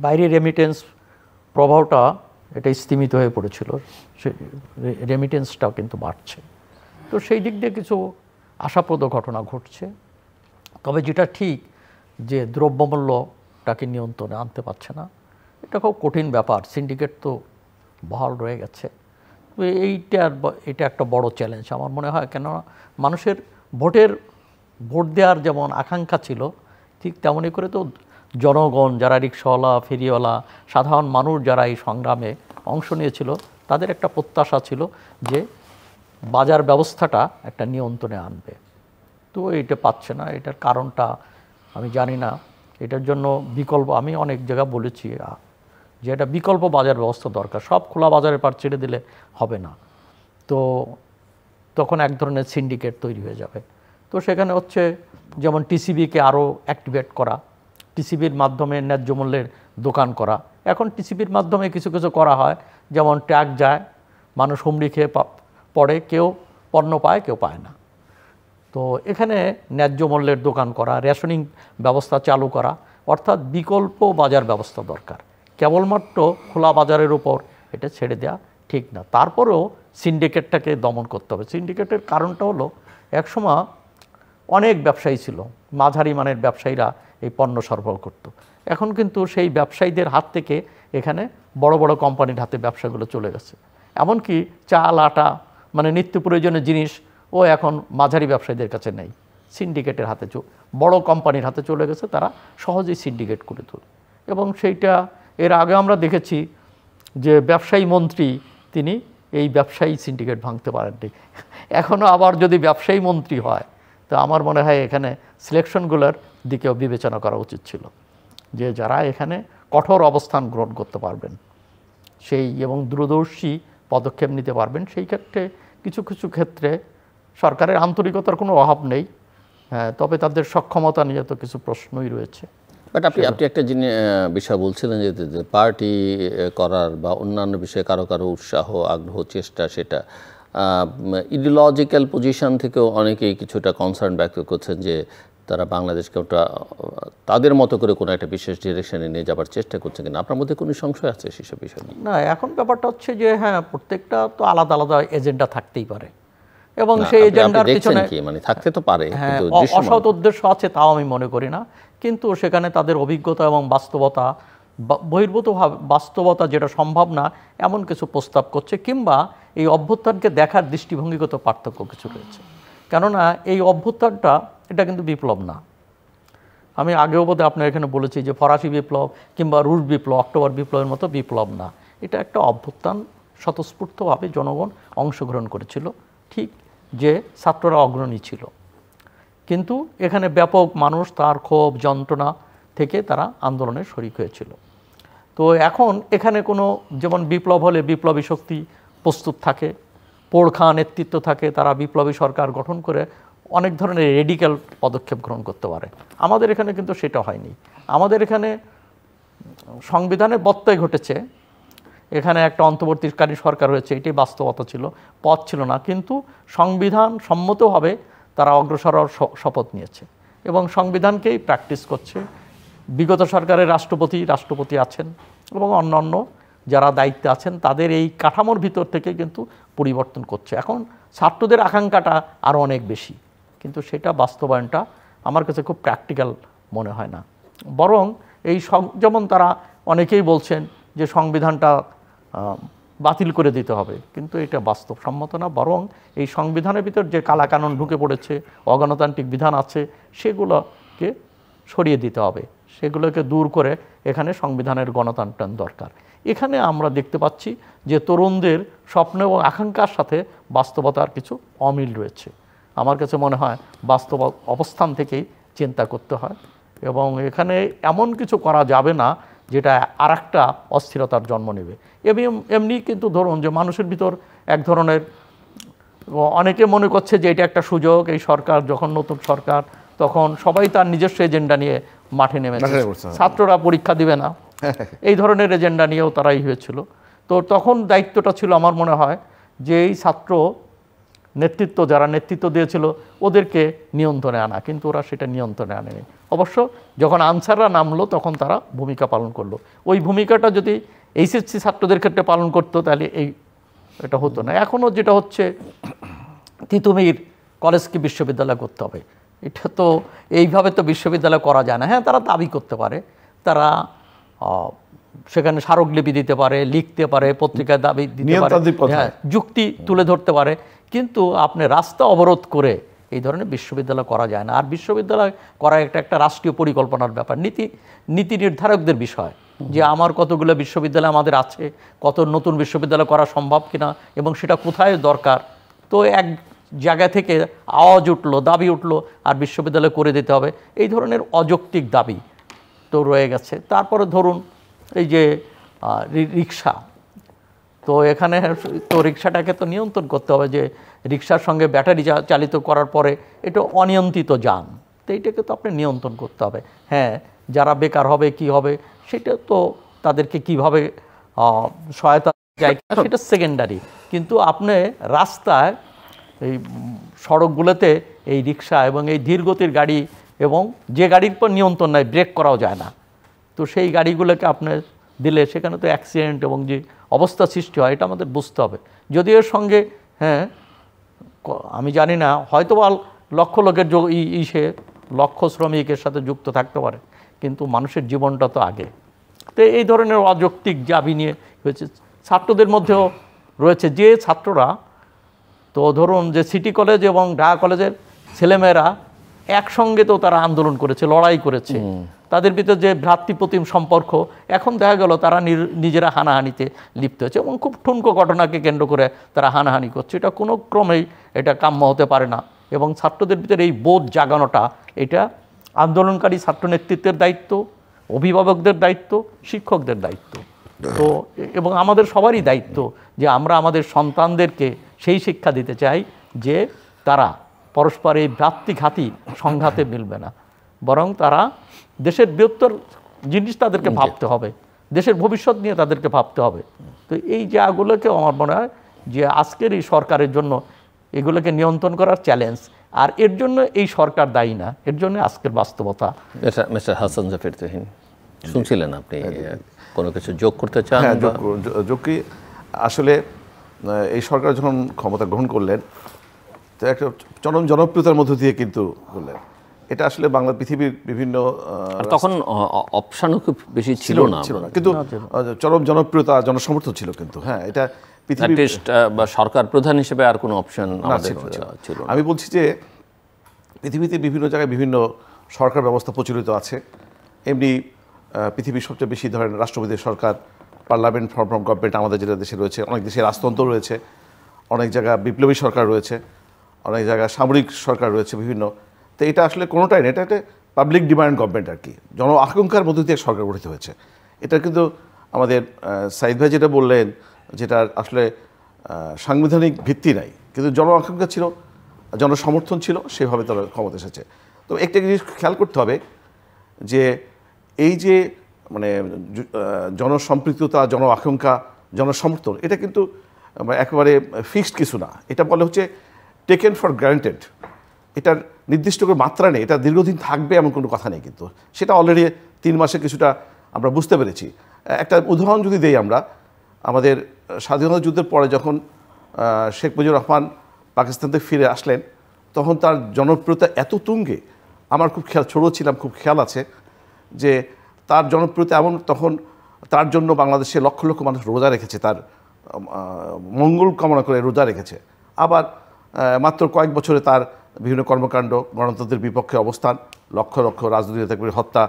বাইরে রেমিটেন্স প্রভাবটা এটা স্তীমিত হয়ে পড়েছিল, সেই রেমিটেন্সটাও কিন্তু বাড়ছে। তো সেই দিক দিয়ে কিছু আশাপ্রদ ঘটনা ঘটছে। তবে যেটা ঠিক যে দ্রব্যমূল্যটাকে নিয়ন্ত্রণে আনতে পারছে না, এটা খুব কঠিন ব্যাপার। সিন্ডিকেট তো বহাল রয়ে গেছে। তো এটা একটা বড় চ্যালেঞ্জ আমার মনে হয়। কেন মানুষের ভোট দেওয়ার যেমন আকাঙ্ক্ষা ছিল, ঠিক তেমনই করে তো জনগণ, যারা রিক্সাওয়ালা, ফেরিওয়ালা, সাধারণ মানুষ যারা এই সংগ্রামে অংশ নিয়েছিল, তাদের একটা প্রত্যাশা ছিল যে বাজার ব্যবস্থাটা একটা নিয়ন্ত্রণে আনবে। তো এটা পাচ্ছে না। এটার কারণটা আমি জানি না। এটার জন্য বিকল্প, আমি অনেক জায়গা বলেছি যে এটা বিকল্প বাজার ব্যবস্থা দরকার। সব খোলা বাজারের পার ছেড়ে দিলে হবে না, তো তখন এক ধরনের সিন্ডিকেট তৈরি হয়ে যাবে। তো সেখানে হচ্ছে যেমন টিসিবিকে আরও অ্যাক্টিভেট করা, টিসিবির মাধ্যমে ন্যায্য মূল্যের দোকান করা। এখন টিসিবির মাধ্যমে কিছু কিছু করা হয়, যেমন ট্যাগ যায়, মানুষ হুমড়ি খেয়ে পড়ে, কেউ পণ্য পায়, কেউ পায় না। তো এখানে ন্যায্য মূল্যের দোকান করা, রেশনিং ব্যবস্থা চালু করা, অর্থাৎ বিকল্প বাজার ব্যবস্থা দরকার। কেবলমাত্র খোলা বাজারের উপর এটা ছেড়ে দেওয়া ঠিক না। তারপরেও সিন্ডিকেটটাকে দমন করতে হবে। সিন্ডিকেটের কারণটা হলো, একসময় অনেক ব্যবসায়ী ছিল, মাঝারি মানের ব্যবসায়ীরা এই পণ্য সরবরাহ করত। এখন কিন্তু সেই ব্যবসায়ীদের হাত থেকে এখানে বড় বড় কোম্পানির হাতে ব্যবসাগুলো চলে গেছে। এমনকি চাল, আটা, মানে নিত্য প্রয়োজনীয় জিনিস ও এখন মাঝারি ব্যবসায়ীদের কাছে নেই, সিন্ডিকেটের হাতে, বড় কোম্পানির হাতে চলে গেছে। তারা সহজেই সিন্ডিকেট করে তোলে। এবং সেইটা এর আগে আমরা দেখেছি যে ব্যবসায়ী মন্ত্রী, তিনি এই ব্যবসায়ী সিন্ডিকেট ভাঙতে পারেননি। এখনও আবার যদি ব্যবসায়ী মন্ত্রী হয়, তো আমার মনে হয় এখানে সিলেকশনগুলোর দিকেও বিবেচনা করা উচিত ছিল, যে যারা এখানে কঠোর অবস্থান গ্রহণ করতে পারবেন সেই, এবং দূরদর্শী পদক্ষেপ নিতে পারবেন। সেই ক্ষেত্রে কিছু কিছু ক্ষেত্রে সরকারের আন্তরিকতার কোনো অভাব নেই, তবে তাদের সক্ষমতা নিয়ে তো কিছু প্রশ্নই রয়েছে। বাট আপনি একটা বিষয় বলছিলেন যে পার্টি করার বা অন্যান্য বিষয়ে কারো কারো উৎসাহ, আগ্রহ, চেষ্টা, সেটা ইডিওলজিক্যাল পজিশন থেকেও অনেকেই কিছুটা কনসার্ন ব্যক্ত করছেন যে তারা বাংলাদেশকে ওটা তাদের মতো করে কোনো একটা বিশেষ ডিরেকশনে নিয়ে যাবার চেষ্টা করছে কিনা। আপনার মধ্যে কোনো সংশয় আছে সেসব বিষয় নিয়ে? না, এখন ব্যাপারটা হচ্ছে যে হ্যাঁ, প্রত্যেকটা তো আলাদা আলাদা এজেন্ডা থাকতেই পারে, এবং সেই এজেন্ডার পিছনে মানে থাকতে তো পারে, কিন্তু অসৎ উদ্দেশ্য আছে তাও আমি মনে করি না। কিন্তু সেখানে তাদের অভিজ্ঞতা এবং বাস্তবতা, বহির্ভূত বাস্তবতা যেটা সম্ভব না এমন কিছু প্রস্তাব করছে, কিংবা এই অভ্যুত্থানকে দেখার দৃষ্টিভঙ্গিগত পার্থক্য কিছু রয়েছে। কেননা এই অভ্যুত্থানটা এটা কিন্তু বিপ্লব না। আমি আগেও বোধহয় আপনার এখানে বলেছি যে ফরাসি বিপ্লব কিংবা রুশ বিপ্লব, অক্টোবর বিপ্লবের মতো বিপ্লব না। এটা একটা অভ্যুত্থান, স্বতঃস্ফূর্তভাবে জনগণ অংশগ্রহণ করেছিল, ঠিক যে ছাত্ররা অগ্রণী ছিল, কিন্তু এখানে ব্যাপক মানুষ তার ক্ষোভ যন্ত্রণা থেকে তারা আন্দোলনে শরিক হয়েছিল। তো এখন এখানে কোনো, যেমন বিপ্লব হলে বিপ্লবী শক্তি প্রস্তুত থাকে, পোড়খা নেতৃত্ব থাকে, তারা বিপ্লবী সরকার গঠন করে অনেক ধরনের রেডিক্যাল পদক্ষেপ গ্রহণ করতে পারে। আমাদের এখানে কিন্তু সেটা হয়নি। আমাদের এখানে সংবিধানের ব্যত্যয় ঘটেছে, এখানে একটা অন্তর্বর্তীকালীন সরকার হয়েছে, এটাই বাস্তবতা ছিল, পথ ছিল না। কিন্তু সংবিধান সম্মতভাবে তারা অগ্রসর হওয়ার শপথ নিয়েছে এবং সংবিধানকেই প্র্যাকটিস করছে। বিগত সরকারের রাষ্ট্রপতি আছেন এবং অন্যান্য যারা দায়িত্বে আছেন তাদের এই কাঠামোর ভিতর থেকে কিন্তু পরিবর্তন করছে। এখন ছাত্রদের আকাঙ্ক্ষাটা আরও অনেক বেশি, কিন্তু সেটা বাস্তবায়নটা আমার কাছে খুব প্র্যাকটিক্যাল মনে হয় না। বরং এই যেমন তারা অনেকেই বলছেন যে সংবিধানটা বাতিল করে দিতে হবে, কিন্তু এটা বাস্তবসম্মত না। বরং এই সংবিধানের ভিতর যে কালাকানুন ঢুকে পড়েছে, অগণতান্ত্রিক বিধান আছে, সেগুলোকে সরিয়ে দিতে হবে, সেগুলোকে দূর করে এখানে সংবিধানের গণতন্ত্র দরকার। এখানে আমরা দেখতে পাচ্ছি যে তরুণদের স্বপ্ন এবং আকাঙ্ক্ষার সাথে বাস্তবতার কিছু অমিল রয়েছে। আমার কাছে মনে হয় বাস্তব অবস্থান থেকেই চিন্তা করতে হয় এবং এখানে এমন কিছু করা যাবে না যেটা আরেকটা অস্থিরতার জন্ম নেবে। এমনি কিন্তু ধরুন যে মানুষের ভিতর এক ধরনের, অনেকে মনে করছে যে এটা একটা সুযোগ, এই সরকার যখন নতুন সরকার তখন সবাই তার নিজস্ব এজেন্ডা নিয়ে মাঠে নেমেছে, ছাত্ররা পরীক্ষা দিবে না, এই ধরনের এজেন্ডা নিয়েও তারাই হয়েছিল। তো তখন দায়িত্বটা ছিল আমার মনে হয় যে এই ছাত্র যারা নেতৃত্ব দিয়েছিল ওদেরকে নিয়ন্ত্রণে আনা, কিন্তু ওরা সেটা নিয়ন্ত্রণে আনেনি। অবশ্য যখন আনসাররা নামলো তখন তারা ভূমিকা পালন করলো। ওই ভূমিকাটা যদি এইচএসসি ছাত্রদের ক্ষেত্রে পালন করতো তাহলে এটা হতো না। এখনও যেটা হচ্ছে তিতুমির কলেজকে বিশ্ববিদ্যালয় করতে হবে, এটা তো এইভাবে তো বিশ্ববিদ্যালয় করা যায় না। হ্যাঁ, তারা দাবি করতে পারে, তারা সেখানে স্মারকলিপি দিতে পারে, লিখতে পারে, পত্রিকায় দাবি দিতে পারে, হ্যাঁ, যুক্তি তুলে ধরতে পারে, কিন্তু আপনি রাস্তা অবরোধ করে এই ধরনের বিশ্ববিদ্যালয় করা যায় না। আর বিশ্ববিদ্যালয় করা একটা রাষ্ট্রীয় পরিকল্পনার ব্যাপার, নীতি নির্ধারকদের বিষয়, যে আমার কতগুলো বিশ্ববিদ্যালয় আমাদের আছে, কত নতুন বিশ্ববিদ্যালয় করা সম্ভব কিনা এবং সেটা কোথায় দরকার। তো এক জায়গা থেকে আওয়াজ উঠলো, দাবি উঠলো আর বিশ্ববিদ্যালয় করে দিতে হবে, এই ধরনের অযৌক্তিক দাবি তো রয়ে গেছে। তারপরে ধরুন এই যে রিক্সা, তো এখানে তো রিক্সাটাকে তো নিয়ন্ত্রণ করতে হবে, যে রিক্সার সঙ্গে ব্যাটারি চালিত করার পরে এটা অনিয়ন্ত্রিত যান, তো এইটাকে তো আপনি নিয়ন্ত্রণ করতে হবে। হ্যাঁ, যারা বেকার হবে কি হবে সেটা তো তাদেরকে কিভাবে সহায়তা যায় সেটা সেকেন্ডারি, কিন্তু আপনি রাস্তায় এই সড়কগুলোতে এই রিক্সা এবং এই ধীরগতির গাড়ি এবং যে গাড়ির পর নিয়ন্ত্রণ নাই, ব্রেক করাও যায় না, তো সেই গাড়িগুলোকে আপনি দিলে সেখানে তো অ্যাক্সিডেন্ট এবং যে অবস্থা সৃষ্টি হয় এটা আমাদের বুঝতে হবে। যদিও এর সঙ্গে হ্যাঁ আমি জানি না, হয়তো বা লক্ষ লোকের লক্ষ শ্রমিকের সাথে যুক্ত থাকতে পারে, কিন্তু মানুষের জীবনটা তো আগে। তো এই ধরনের অযৌক্তিক দাবি নিয়ে হয়েছে। ছাত্রদের মধ্যেও রয়েছে যে ছাত্ররা, তো ধরুন যে সিটি কলেজ এবং ঢাকা কলেজের ছেলেমেয়েরা একসঙ্গে তো তারা আন্দোলন করেছে, লড়াই করেছে, তাদের ভিতরে যে ভ্রাতৃপ্রতিম সম্পর্ক, এখন দেখা গেল তারা নিজেরা হানাহানিতে লিপ্ত হয়েছে এবং খুব ঠুনকো ঘটনাকে কেন্দ্র করে তারা হানাহানি করছে। এটা কোনো ক্রমেই এটা কাম্য হতে পারে না এবং ছাত্রদের ভিতরে এই বোধ জাগানোটা এটা আন্দোলনকারী ছাত্র নেতৃত্বের দায়িত্ব, অভিভাবকদের দায়িত্ব, শিক্ষকদের দায়িত্ব, তো এবং আমাদের সবারই দায়িত্ব যে আমরা আমাদের সন্তানদেরকে সেই শিক্ষা দিতে চাই যে তারা পরস্পর এই ভ্রাতৃঘাতী সংঘাতে মিলবে না, বরং তারা দেশের বৃহত্তর জিনিস তাদেরকে ভাবতে হবে, দেশের ভবিষ্যৎ নিয়ে তাদেরকে ভাবতে হবে। তো এই জায়গাগুলোকে আমার মনে হয় যে আজকের এই সরকারের জন্য এগুলোকে নিয়ন্ত্রণ করার চ্যালেঞ্জ, আর এর জন্য এই সরকার দায়ী না, এর জন্য আজকের বাস্তবতা। মিস্টার হাসান জাফর তুহিন, শুনছিলেন আপনি কোনো কিছু যোগ করতে চান? হ্যাঁ, যোগ কি আসলে এই সরকার যখন ক্ষমতা গ্রহণ করলেন তো একটা চরম জনপ্রিয়তার মধ্য দিয়ে কিন্তু করলেন, এটা আসলে বাংলা পৃথিবীর বিভিন্ন তখন অপশানও খুব বেশি ছিল না, কিন্তু চরম জনপ্রিয়তা, জনসমর্থন ছিল, কিন্তু হ্যাঁ এটা পৃথিবীর বা সরকার প্রধান হিসেবে আর কোনো অপশন আমাদের ছিল না। আমি বলছি যে পৃথিবীতে বিভিন্ন জায়গায় বিভিন্ন সরকার ব্যবস্থা প্রচলিত আছে, এমনি পৃথিবীর সবচেয়ে বেশি ধরেন রাষ্ট্রপতি সরকার, পার্লামেন্ট ফর্ম গভর্নমেন্ট আমাদের যেটা দেশে রয়েছে, অনেক দেশে রাজতন্ত্র রয়েছে, অনেক জায়গায় বিপ্লবী সরকার রয়েছে, অনেক জায়গায় সামরিক সরকার রয়েছে বিভিন্ন। তো এটা আসলে কোনোটাই না, এটা একটা পাবলিক ডিমান্ড গভর্নমেন্ট আর কি, জন আকাঙ্ক্ষার মধ্য দিয়ে সরকার গঠিত হয়েছে। এটা কিন্তু আমাদের সাইদ ভাই যেটা বললেন, যেটা আসলে সাংবিধানিক ভিত্তি নাই, কিন্তু জন আকাঙ্ক্ষা ছিল, জনসমর্থন ছিল, সেভাবে তারা ক্ষমতা এসেছে। তো একটা জিনিস খেয়াল করতে হবে যে এই যে মানে জনসম্পৃক্ততা, জন আকাঙ্ক্ষা জনসমর্থন, এটা কিন্তু একেবারে ফিক্সড কিছু না। এটা বলে হচ্ছে টেকেন ফর গ্রান্টেড। এটার নির্দিষ্ট করে মাত্রা নেই, এটা দীর্ঘদিন থাকবে এমন কোনো কথা নেই। কিন্তু সেটা অলরেডি 3 মাসে কিছুটা আমরা বুঝতে পেরেছি। একটা উদাহরণ যদি দেই, আমরা আমাদের স্বাধীনতা যুদ্ধের পরে যখন শেখ মুজিবুর রহমান পাকিস্তান থেকে ফিরে আসলেন, তখন তার জনপ্রিয়তা এত তুঙ্গে, আমার খুব ছোটো ছিলাম, খুব খেয়াল আছে যে তার জনপ্রিয়তা এমন, তখন তার জন্য বাংলাদেশে লক্ষ লক্ষ মানুষ রোজা রেখেছে, তার মঙ্গল কামনা করে রোজা রেখেছে। আবার মাত্র কয়েক বছরে তার বিভিন্ন কর্মকাণ্ড, গণতন্ত্রের বিপক্ষে অবস্থান, লক্ষ লক্ষ রাজনৈতিক নেতাকর্মীর হত্যা,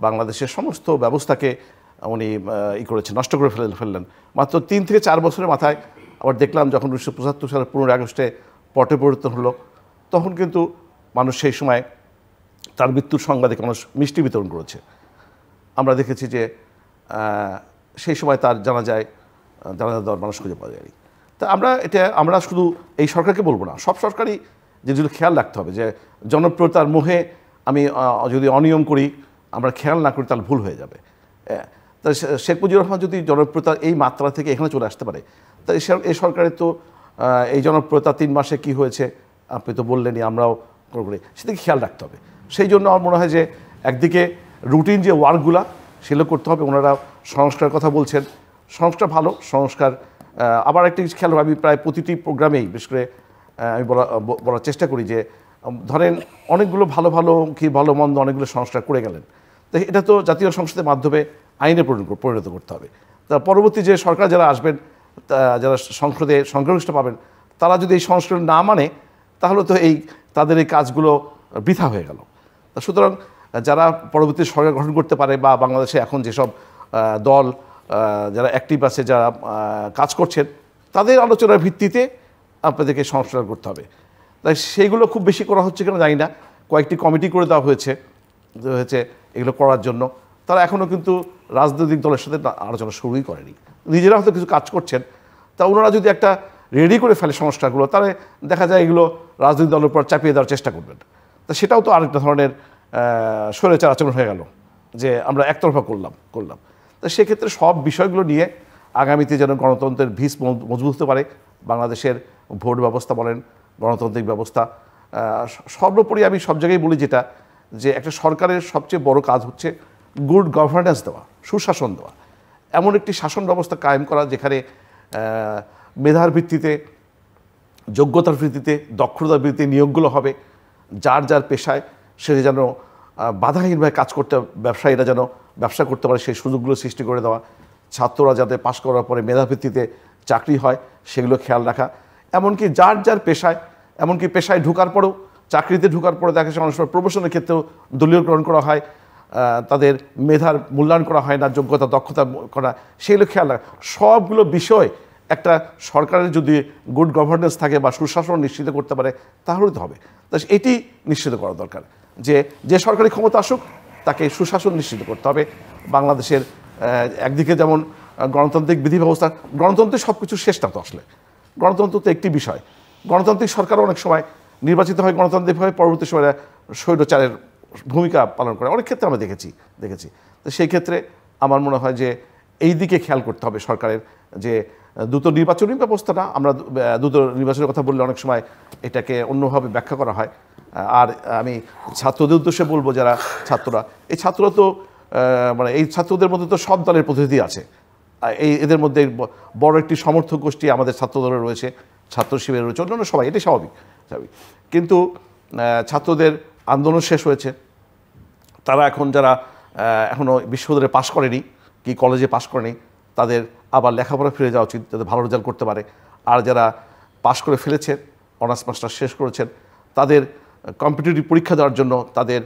বাংলাদেশের সমস্ত ব্যবস্থাকে উনি করেছেন, নষ্ট করে ফেললেন। মাত্র 3 থেকে 4 বছরের মাথায় আবার দেখলাম যখন 1975 সালের 15 আগস্টে পটে পরিবর্তন হলো, তখন কিন্তু মানুষ সেই সময় তার মৃত্যুর সংবাদে মানুষ মিষ্টি বিতরণ করেছে। আমরা দেখেছি যে সেই সময় তার জানাজা দেওয়ার মানুষ খুঁজে পাওয়া যায়নি। তা আমরা শুধু এই সরকারকে বলবো না, সব সরকারই যেগুলো খেয়াল রাখতে হবে যে জনপ্রিয়তার মোহে আমি যদি অনিয়ম করি, আমরা খেয়াল না করি, তাহলে ভুল হয়ে যাবে। তা শেখ মুজিবুর রহমান যদি জনপ্রিয়তার এই মাত্রা থেকে এখানে চলে আসতে পারে, তা এই সরকারের তো এই জনপ্রিয়তা 3 মাসে কি হয়েছে আপনি তো বললেনই, আমরাও করি, সেদিকে খেয়াল রাখতে হবে। সেই জন্য আমার মনে হয় যে একদিকে রুটিন যে ওয়ার্কগুলা সেগুলো করতে হবে। ওনারা সংস্কারের কথা বলছেন, সংস্কার ভালো, সংস্কার আবার একটি খেয়াল, আমি প্রায় প্রতিটি প্রোগ্রামেই বিশেষ করে আমি বলার চেষ্টা করি যে ধরেন অনেকগুলো ভালো মন্দ অনেকগুলো সংস্কার করে গেলেন, তো এটা তো জাতীয় সংসদের মাধ্যমে আইনে পরিণত করতে হবে। তা পরবর্তী যে সরকার যারা আসবেন, যারা সংসদে সংখ্যাগরিষ্ঠ পাবেন, তারা যদি এই সংস্কার না মানে, তাহলে তো তাদের এই কাজগুলো বৃথা হয়ে গেল। সুতরাং যারা পরবর্তী সরকার গঠন করতে পারে, বা বাংলাদেশে এখন যেসব দল যারা অ্যাক্টিভ আছে, যারা কাজ করছেন, তাদের আলোচনার ভিত্তিতে আপনাদেরকে সংস্কার করতে হবে। তাই সেইগুলো খুব বেশি করা হচ্ছে কেন জানি না। কয়েকটি কমিটি করে দেওয়া হয়েছে এগুলো করার জন্য। তারা এখনও কিন্তু রাজনৈতিক দলের সাথে আলোচনা শুরুই করেনি, নিজেরা হয়তো কিছু কাজ করছেন। তা ওনারা যদি একটা রেডি করে ফেলে সংস্কারগুলো, তাহলে দেখা যায় এগুলো রাজনৈতিক দলের উপর চাপিয়ে দেওয়ার চেষ্টা করবেন। তা সেটাও তো আরেকটা ধরনের স্বৈরাচার আচরণ হয়ে গেল, যে আমরা একতরফা করলাম। তো সেক্ষেত্রে সব বিষয়গুলো নিয়ে আগামীতে যেন গণতন্ত্রের ভিত মজবুত হতে পারে, বাংলাদেশের ভোট ব্যবস্থা বলেন, গণতান্ত্রিক ব্যবস্থা, সর্বোপরি আমি সব জায়গায় বলি যেটা, যে একটা সরকারের সবচেয়ে বড় কাজ হচ্ছে গুড গভর্নেন্স দেওয়া, সুশাসন দেওয়া, এমন একটি শাসন ব্যবস্থা কায়েম করা যেখানে মেধার ভিত্তিতে, যোগ্যতার ভিত্তিতে, দক্ষতার ভিত্তিতে নিয়োগগুলো হবে, যার যার পেশায় সে যেন বাধাহীনভাবে কাজ করতে, ব্যবসায়ীরা যেন ব্যবসা করতে পারে সেই সুযোগগুলো সৃষ্টি করে দেওয়া, ছাত্ররা যাতে পাশ করার পরে মেধা ভিত্তিতে চাকরি হয় সেগুলো খেয়াল রাখা, এমনকি যার যার পেশায়, এমনকি পেশায় ঢোকার পরেও, চাকরিতে ঢোকার পরে দেখা যায় অনেক সময় প্রমোশনের ক্ষেত্রেও দলীয়করণ করা হয়, তাদের মেধার মূল্যায়ন করা হয় না, যোগ্যতা দক্ষতা করা, সেগুলো খেয়াল রাখা। সবগুলো বিষয় একটা সরকারের যদি গুড গভর্নেন্স থাকে বা সুশাসন নিশ্চিত করতে পারে, তাহলে তো হবে। তা এটি নিশ্চিত করা দরকার যে সরকারি ক্ষমতা আসুক তাকে সুশাসন নিশ্চিত করতে হবে। বাংলাদেশের একদিকে যেমন গণতান্ত্রিক বিধি ব্যবস্থা, গণতন্ত্রের সব কিছু শেষ না তো, আসলে গণতন্ত্র তো একটি বিষয়। গণতান্ত্রিক সরকারও অনেক সময় নির্বাচিত হয় গণতান্ত্রিকভাবে, পরবর্তী সময়ে স্বৈরাচারের ভূমিকা পালন করে, অনেক ক্ষেত্রে আমরা দেখেছি। তো সেই ক্ষেত্রে আমার মনে হয় যে এই দিকে খেয়াল করতে হবে সরকারের, যে দ্রুত নির্বাচনী ব্যবস্থাটা, আমরা দ্রুত নির্বাচনের কথা বললে অনেক সময় এটাকে অন্যভাবে ব্যাখ্যা করা হয়। আর আমি ছাত্রদের উদ্দেশ্যে বলবো, যারা ছাত্ররা, এই ছাত্ররা তো মানে এই ছাত্রদের মধ্যে তো সব দলের প্রতিনিধি আছে, এদের মধ্যে বড় একটি সমর্থক গোষ্ঠী আমাদের ছাত্র দলের রয়েছে, ছাত্র শিবিরের রয়েছে, অন্যান্য সবাই, এটাই স্বাভাবিক। কিন্তু ছাত্রদের আন্দোলন শেষ হয়েছে, তারা এখন যারা এখনও বিশ্ববিদ্যালয়ে পাশ করেনি, কি কলেজে পাশ করেনি, তাদের আবার লেখাপড়া ফিরে যাওয়া উচিত, যাতে ভালো রেজাল্ট করতে পারে। আর যারা পাশ করে ফেলেছেন, অনার্স মাস্টার্স শেষ করেছেন, তাদের কম্পিটিটিভ পরীক্ষা দেওয়ার জন্য তাদের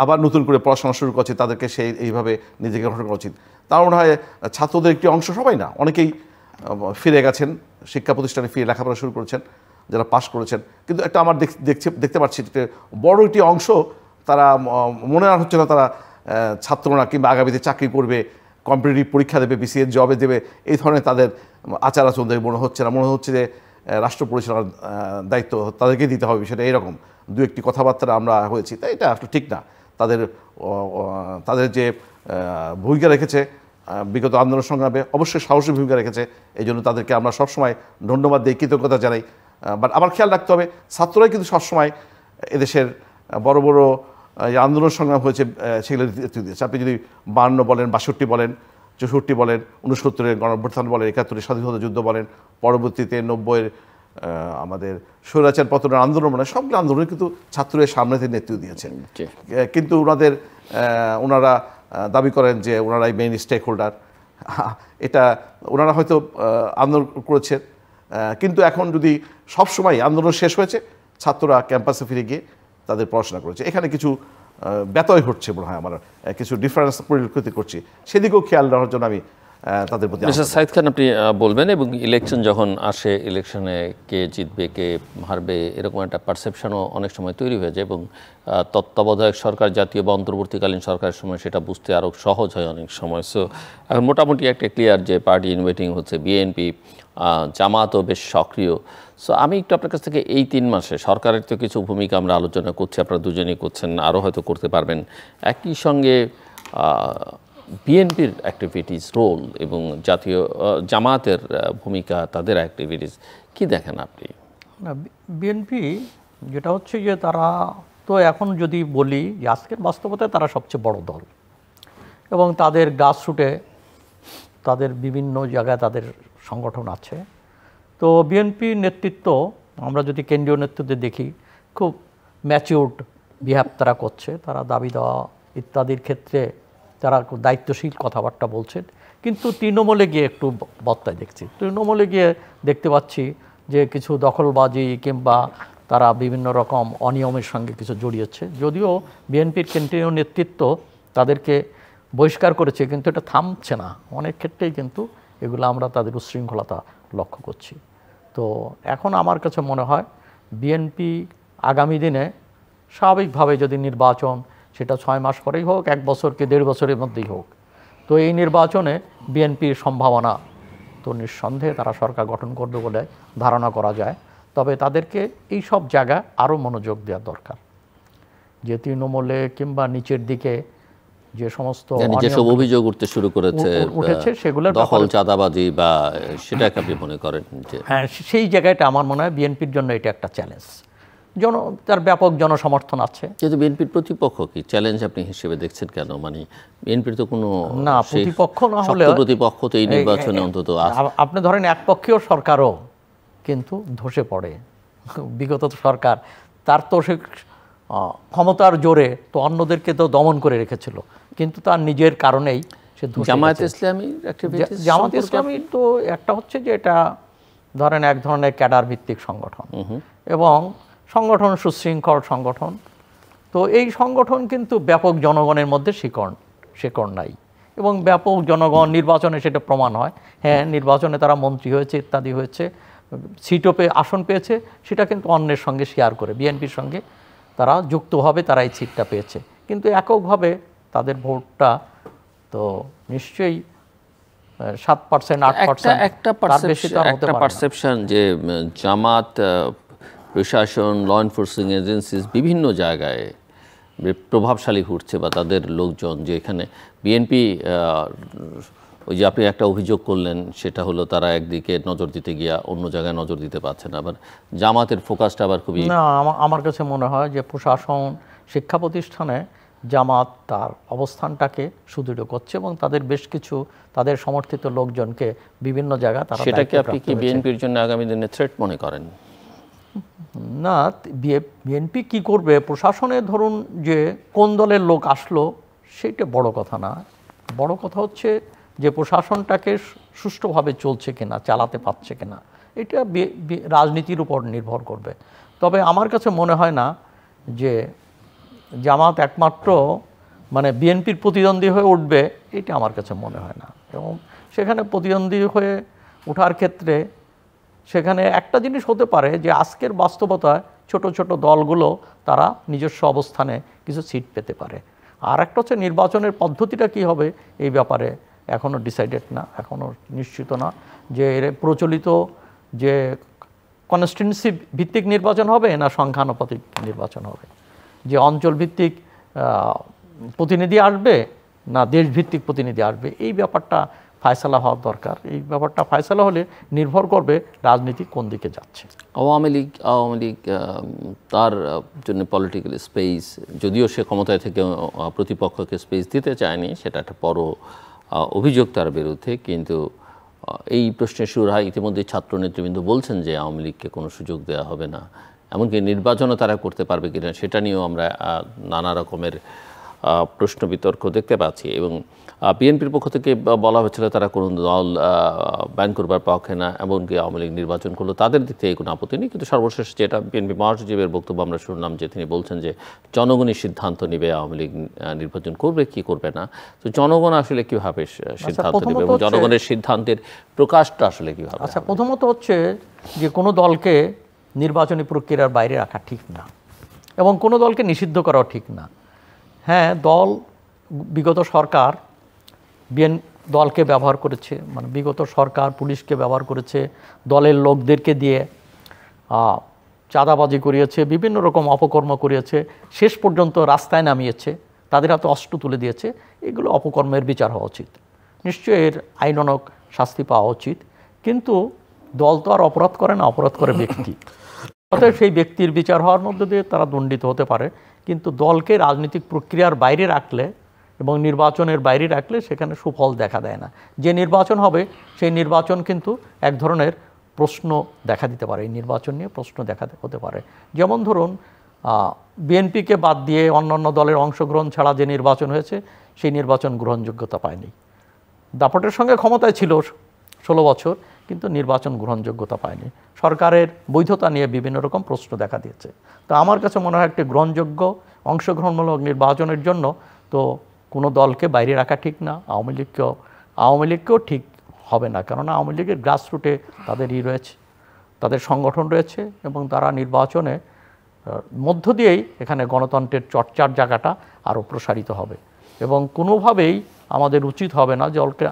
আবার নতুন করে পড়াশোনা শুরু করছে, তাদেরকে এইভাবে নিজেকে গঠন করা উচিত। তার মনে হয় ছাত্রদের একটি অংশ, সবাই না, অনেকেই ফিরে গেছেন, শিক্ষা প্রতিষ্ঠানে ফিরে লেখাপড়া শুরু করেছেন, যারা পাশ করেছেন। কিন্তু একটা আমার দেখতে পাচ্ছি বড় একটি অংশ, তারা মনে আর হচ্ছে না তারা ছাত্ররা কিংবা আগামীতে চাকরি করবে, কম্পিটিটিভ পরীক্ষা দেবে, বিসিএস জবে দেবে, এই ধরনের তাদের আচার আচরণ দেখে মনে হচ্ছে না। মনে হচ্ছে যে রাষ্ট্র পরিচালনার দায়িত্ব তাদেরকেই দিতে হবে, সেটা এইরকম দু একটি কথাবার্তা আমরা হয়েছি। তাই এটা আসলে ঠিক না। তাদের যে ভূমিকা রেখেছে বিগত আন্দোলন সংগ্রামে অবশ্যই সাহসী ভূমিকা রেখেছে, এই জন্য তাদেরকে আমরা সবসময় ধন্যবাদ দিই, কৃতজ্ঞতা জানাই। বাট আবার খেয়াল রাখতে হবে, ছাত্ররাই কিন্তু সবসময় এদেশের বড় বড় যে আন্দোলন সংগ্রাম হয়েছে সেগুলো নেতৃত্ব দিয়েছে। আপনি যদি 52 বলেন, 62 বলেন, 64 বলেন, 69-এর গণঅভ্যুত্থান বলেন, 71-এর স্বাধীনতা যুদ্ধ বলেন, পরবর্তীতে 90-এর আমাদের স্বৈরাচার পতনের আন্দোলন বলেন, সবগুলো আন্দোলনে কিন্তু ছাত্রদের সামনে থেকে নেতৃত্ব দিয়েছেন। কিন্তু ওনারা দাবি করেন যে ওনারাই মেইন স্টেক হোল্ডার। এটা ওনারা হয়তো আন্দোলন করেছেন, কিন্তু এখন যদি সবসময় আন্দোলন শেষ হয়েছে, ছাত্ররা ক্যাম্পাসে ফিরে গিয়ে তাদের পড়াশোনা করেছে, এখানে কিছু ব্যতয় ঘটছে মনে হয়, আমার কিছু ডিফারেন্স পরিলক্ষিত করছি, সেদিকেও খেয়াল রাখার জন্য আমি তাদের প্রতি। সাইদ খান, আপনি বলবেন, এবং ইলেকশন যখন আসে, ইলেকশনে কে জিতবে কে হারবে এরকম একটা পারসেপশনও অনেক সময় তৈরি হয়ে যায়, এবং তত্ত্বাবধায়ক সরকার, জাতীয় বা অন্তর্বর্তীকালীন সরকারের সময় সেটা বুঝতে আরও সহজ হয় অনেক সময়। সো এখন মোটামুটি একটা ক্লিয়ার যে পার্টি ইনভাইটিং হচ্ছে, বিএনপি, জামাতও বেশ সক্রিয়। সো আমি একটু আপনার কাছ থেকে এই 3 মাসে সরকারের তো কিছু ভূমিকা আমরা আলোচনা করছি, আপনারা দুজনেই করছেন, আরও হয়তো করতে পারবেন, একই সঙ্গে বিএনপির অ্যাক্টিভিটিস, রোল, এবং জাতীয় জামাতের ভূমিকা, তাদের অ্যাক্টিভিটিস কি দেখেন আপনি? না, বিএনপি যেটা হচ্ছে যে তারা তো এখন যদি বলি যে আজকের বাস্তবতায় তারা সবচেয়ে বড় দল, এবং তাদের গ্রাসরুটে তাদের বিভিন্ন জায়গায় তাদের সংগঠন আছে। তো বিএনপি নেতৃত্ব আমরা যদি কেন্দ্রীয় নেতৃত্বে দেখি, খুব ম্যাচিউরড বিহেভ তারা করছে, তারা দাবি দেওয়া ইত্যাদির ক্ষেত্রে তারা দায়িত্বশীল কথাবার্তা বলছেন। কিন্তু তৃণমূলে গিয়ে একটু বত্তায় দেখছি, তৃণমূলে গিয়ে দেখতে পাচ্ছি যে কিছু দখলবাজি কিংবা তারা বিভিন্ন রকম অনিয়মের সঙ্গে কিছু জড়িয়েছে। যদিও বিএনপির কেন্দ্রীয় নেতৃত্ব তাদেরকে বহিষ্কার করেছে, কিন্তু এটা থামছে না, অনেক ক্ষেত্রেই কিন্তু এগুলো আমরা তাদের উচ্ছৃঙ্খলতা লক্ষ্য করছি। তো এখন আমার কাছে মনে হয় বিএনপি আগামী দিনে স্বাভাবিকভাবে যদি নির্বাচন, সেটা 6 মাস পরেই হোক, 1 বছর কি 1.5 বছরের মধ্যেই হোক, তো এই নির্বাচনে বিএনপির সম্ভাবনা তো নিঃসন্দেহে তারা সরকার গঠন করবে বলে ধারণা করা যায়। তবে তাদেরকে এই সব জায়গায় আরও মনোযোগ দেওয়া দরকার, যে তৃণমূলে কিংবা নিচের দিকে যে সমস্ত যেসব অভিযোগ উঠতে শুরু করেছে, উঠেছে, সেগুলো দখল, চাঁদাবাজি, বা সেটাকে আপনি মনে করেন যে? হ্যাঁ, সেই জায়গাটা আমার মনে হয় বিএনপির জন্য এটা একটা চ্যালেঞ্জ। তার ব্যাপক জনসমর্থন আছে, যেহেতু বিএনপির প্রতিপক্ষ, কি চ্যালেঞ্জ আপনি হিসেবে দেখছেন কেন? মানে বিএনপির তো কোনো না, প্রতিপক্ষ না হলে প্রতিপক্ষ তো এই নির্বাচনে অন্তত আপনি ধরেন একপক্ষীয় সরকারও কিন্তু ধসে পড়ে, বিগত সরকার তার তো সে ক্ষমতার জোরে তো অন্যদেরকে তো দমন করে রেখেছিল, কিন্তু তার নিজের কারণেই সে জামায়াত ইসলামী তো একটা হচ্ছে যে এটা ধরেন এক ধরনের ক্যাডার ভিত্তিক সংগঠন, এবং সংগঠন সুশৃঙ্খল সংগঠন। তো এই সংগঠন কিন্তু ব্যাপক জনগণের মধ্যে শিকড় নাই, এবং ব্যাপক জনগণ নির্বাচনে সেটা প্রমাণ হয়। হ্যাঁ, নির্বাচনে তারা মন্ত্রী হয়েছে, ইত্যাদি হয়েছে, সিটও আসন পেয়েছে, সেটা কিন্তু অন্যের সঙ্গে শেয়ার করে, বিএনপির সঙ্গে তারা যুক্তভাবে তারা এই সিটটা পেয়েছে, কিন্তু এককভাবে তাদের ভোটটা তো নিশ্চয়ই 7%, 8%। একটা পারসেপশন যে জামাত, প্রশাসন, ল এনফোর্সিং এজেন্সিস বিভিন্ন জায়গায় প্রভাবশালী ঘুরছে, বা তাদের লোকজন, যে এখানে বিএনপি, ওই যে আপনি একটা অভিযোগ করলেন, সেটা হলো তারা একদিকে নজর দিতে গিয়া অন্য জায়গায় নজর দিতে পারছে না। আবার জামাতের ফোকাসটা আবার খুবই না, আমার কাছে মনে হয় যে প্রশাসন, শিক্ষা প্রতিষ্ঠানে জামাত তার অবস্থানটাকে সুদৃঢ় করছে, এবং তাদের বেশ কিছু তাদের সমর্থিত লোকজনকে বিভিন্ন জায়গায় তারা। সেটাকে আপনি কি বিএনপির জন্য আগামী দিনে থ্রেট মনে করেন? না, বিএনপি কি করবে, প্রশাসনে ধরুন যে কোন দলের লোক আসলো সেটা বড় কথা না, বড় কথা হচ্ছে যে প্রশাসনটাকে সুষ্ঠুভাবে চলছে কিনা, চালাতে পারছে কিনা, এটা রাজনীতির উপর নির্ভর করবে। তবে আমার কাছে মনে হয় না যে জামাত একমাত্র মানে বিএনপির প্রতিদ্বন্দ্বী হয়ে উঠবে, এটা আমার কাছে মনে হয় না। এবং সেখানে প্রতিদ্বন্দ্বী হয়ে ওঠার ক্ষেত্রে সেখানে একটা জিনিস হতে পারে যে আজকের বাস্তবতায় ছোট ছোট দলগুলো তারা নিজস্ব অবস্থানে কিছু সিট পেতে পারে। আর একটা হচ্ছে নির্বাচনের পদ্ধতিটা কি হবে, এই ব্যাপারে এখনও ডিসাইডেড না, এখনও নিশ্চিত না যে এর প্রচলিত যে কনস্টিটুয়েন্সি ভিত্তিক নির্বাচন হবে না সংখ্যানুপাতিক নির্বাচন হবে, যে অঞ্চল ভিত্তিক প্রতিনিধি আসবে না দেশভিত্তিক প্রতিনিধি আসবে, এই ব্যাপারটা ফায়সালা হওয়ার দরকার। এই ব্যাপারটা ফায়সালা হলে নির্ভর করবে রাজনীতি কোন দিকে যাচ্ছে। আওয়ামী লীগ তার জন্য পলিটিক্যাল স্পেস, যদিও সে ক্ষমতায় থেকে প্রতিপক্ষকে স্পেস দিতে চায়নি, সেটা একটা বড় অভিযোগ তার বিরুদ্ধে। কিন্তু এই প্রশ্নের শুরু হয় ইতিমধ্যে ছাত্র নেতৃবৃন্দ বলছেন যে আওয়ামী লীগকে কোনো সুযোগ দেওয়া হবে না, এমনকি নির্বাচনও তারা করতে পারবে কিনা সেটা নিয়েও আমরা নানা রকমের প্রশ্ন বিতর্ক দেখতে পাচ্ছি। এবং বিএনপির পক্ষ থেকে বলা হচ্ছিল তারা কোনো দল ব্যান করবার পক্ষে না, এমনকি আওয়ামী লীগ নির্বাচন করলো তাদের দিক থেকে কোনো আপত্তি নেই। কিন্তু সর্বশেষ যেটা বিএনপি মহাসচিবের বক্তব্য আমরা শুনলাম, যে তিনি বলছেন যে জনগণই সিদ্ধান্ত নেবে আওয়ামী লীগ নির্বাচন করবে কি করবে না। তো জনগণ আসলে কীভাবে সিদ্ধান্ত নেবে এবং জনগণের সিদ্ধান্তের প্রকাশটা আসলে কীভাবে? আচ্ছা, প্রথমত হচ্ছে যে কোনো দলকে নির্বাচনী প্রক্রিয়ার বাইরে রাখা ঠিক না, এবং কোনো দলকে নিষিদ্ধ করাও ঠিক না। হ্যাঁ, বিগত সরকার দলকে ব্যবহার করেছে, মানে বিগত সরকার পুলিশকে ব্যবহার করেছে, দলের লোকদেরকে দিয়ে চাঁদাবাজি করিয়েছে, বিভিন্ন রকম অপকর্ম করিয়েছে, শেষ পর্যন্ত রাস্তায় নামিয়েছে, তাদের হাতে অস্ত্র তুলে দিয়েছে। এগুলো অপকর্মের বিচার হওয়া উচিত, নিশ্চয়ই এর আইনানুগ শাস্তি পাওয়া উচিত। কিন্তু দল তো আর অপরাধ করে না, অপরাধ করে ব্যক্তি। অতএব সেই ব্যক্তির বিচার হওয়ার মধ্যে দিয়ে তারা দণ্ডিত হতে পারে। কিন্তু দলকে রাজনৈতিক প্রক্রিয়ার বাইরে রাখলে এবং নির্বাচনের বাইরে রাখলে সেখানে সুফল দেখা দেয় না। যে নির্বাচন হবে সেই নির্বাচন কিন্তু এক ধরনের প্রশ্ন দেখা দিতে পারে, এই নির্বাচন নিয়ে প্রশ্ন হতে পারে। যেমন ধরুন, বিএনপিকে বাদ দিয়ে অন্যান্য দলের অংশগ্রহণ ছাড়া যে নির্বাচন হয়েছে সেই নির্বাচন গ্রহণযোগ্যতা পায়নি। দাপটের সঙ্গে ক্ষমতায় ছিল 16 বছর, কিন্তু নির্বাচন গ্রহণযোগ্যতা পায়নি। সরকারের বৈধতা নিয়ে বিভিন্ন রকম প্রশ্ন দেখা দিয়েছে। তো আমার কাছে মনে হয় একটি গ্রহণযোগ্য অংশগ্রহণমূলক নির্বাচনের জন্য তো কোনো দলকে বাইরে রাখা ঠিক না। আওয়ামী লীগকেও ঠিক হবে না, কেননা আওয়ামী লীগের গ্রাসরুটে তাদের রয়েছে, তাদের সংগঠন রয়েছে, এবং তারা নির্বাচনে মধ্য দিয়েই এখানে গণতন্ত্রের চর্চার জায়গাটা আরও প্রসারিত হবে। এবং কোনোভাবেই আমাদের উচিত হবে না যে দলকে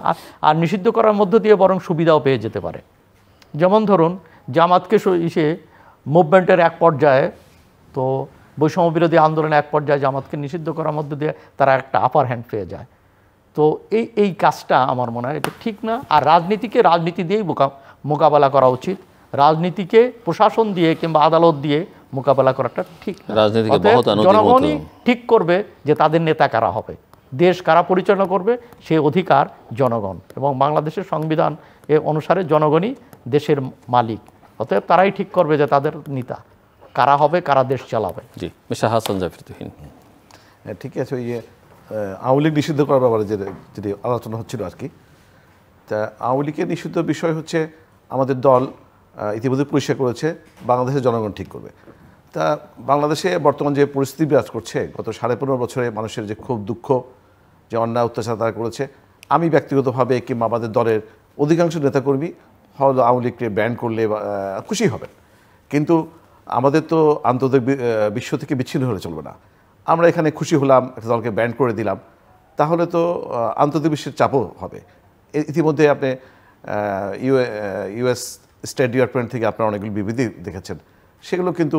আর নিষিদ্ধ করার মধ্য দিয়ে বরং সুবিধাও পেয়ে যেতে পারে। যেমন ধরুন, জামাতকে মুভমেন্টের এক পর্যায়ে, তো বৈষম্য বিরোধী আন্দোলনের এক পর্যায়ে জামাতকে নিষিদ্ধ করার মধ্য দিয়ে তারা একটা আপার হ্যান্ড পেয়ে যায়। তো এই কাজটা আমার মনে হয় এটা ঠিক না। আর রাজনীতিকে রাজনীতি দিয়েই মোকাবেলা করা উচিত, রাজনীতিকে প্রশাসন দিয়ে কিংবা আদালত দিয়ে মোকাবেলা করাটা ঠিক না। জনগণই ঠিক করবে যে তাদের নেতা কারা হবে, দেশ কারা পরিচালনা করবে, সে অধিকার জনগণ, এবং বাংলাদেশের সংবিধান অনুসারে জনগণই দেশের মালিক। অতএব তারাই ঠিক করবে যে তাদের নেতা কারা হবে, কারা দেশ চালাবে। জি, মিস্টার হাসান জাফর তুহিন। ঠিক আছে, ওই যে আওয়ামী লীগ নিষিদ্ধ করার ব্যাপারে যেটি আলোচনা হচ্ছিল আর কি, তা আওয়ামী লীগের নিষিদ্ধ বিষয় হচ্ছে আমাদের দল ইতিমধ্যে পরিষ্কার করেছে বাংলাদেশের জনগণ ঠিক করবে। তা বাংলাদেশে বর্তমান যে পরিস্থিতি বিরাজ করছে, গত 15.5 বছরে মানুষের যে খুব দুঃখ, যে অন্যায় অত্যাচার তারা করেছে, আমি ব্যক্তিগতভাবে কিংবা আমাদের দলের অধিকাংশ নেতাকর্মী হয়তো আওয়ামী লীগকে ব্যান করলে খুশি হবেন, কিন্তু আমাদের তো আন্তর্জাতিক বিশ্ব থেকে বিচ্ছিন্ন হলে চলবে না। আমরা এখানে খুশি হলাম, একটা দলকে ব্যান করে দিলাম, তাহলে তো আন্তর্জাতিক বিশ্বের চাপও হবে। ইতিমধ্যে আপনি ইউএস স্টেট ডিপার্টমেন্ট থেকে আপনারা অনেকগুলো বিবৃতি দেখেছেন, সেগুলো কিন্তু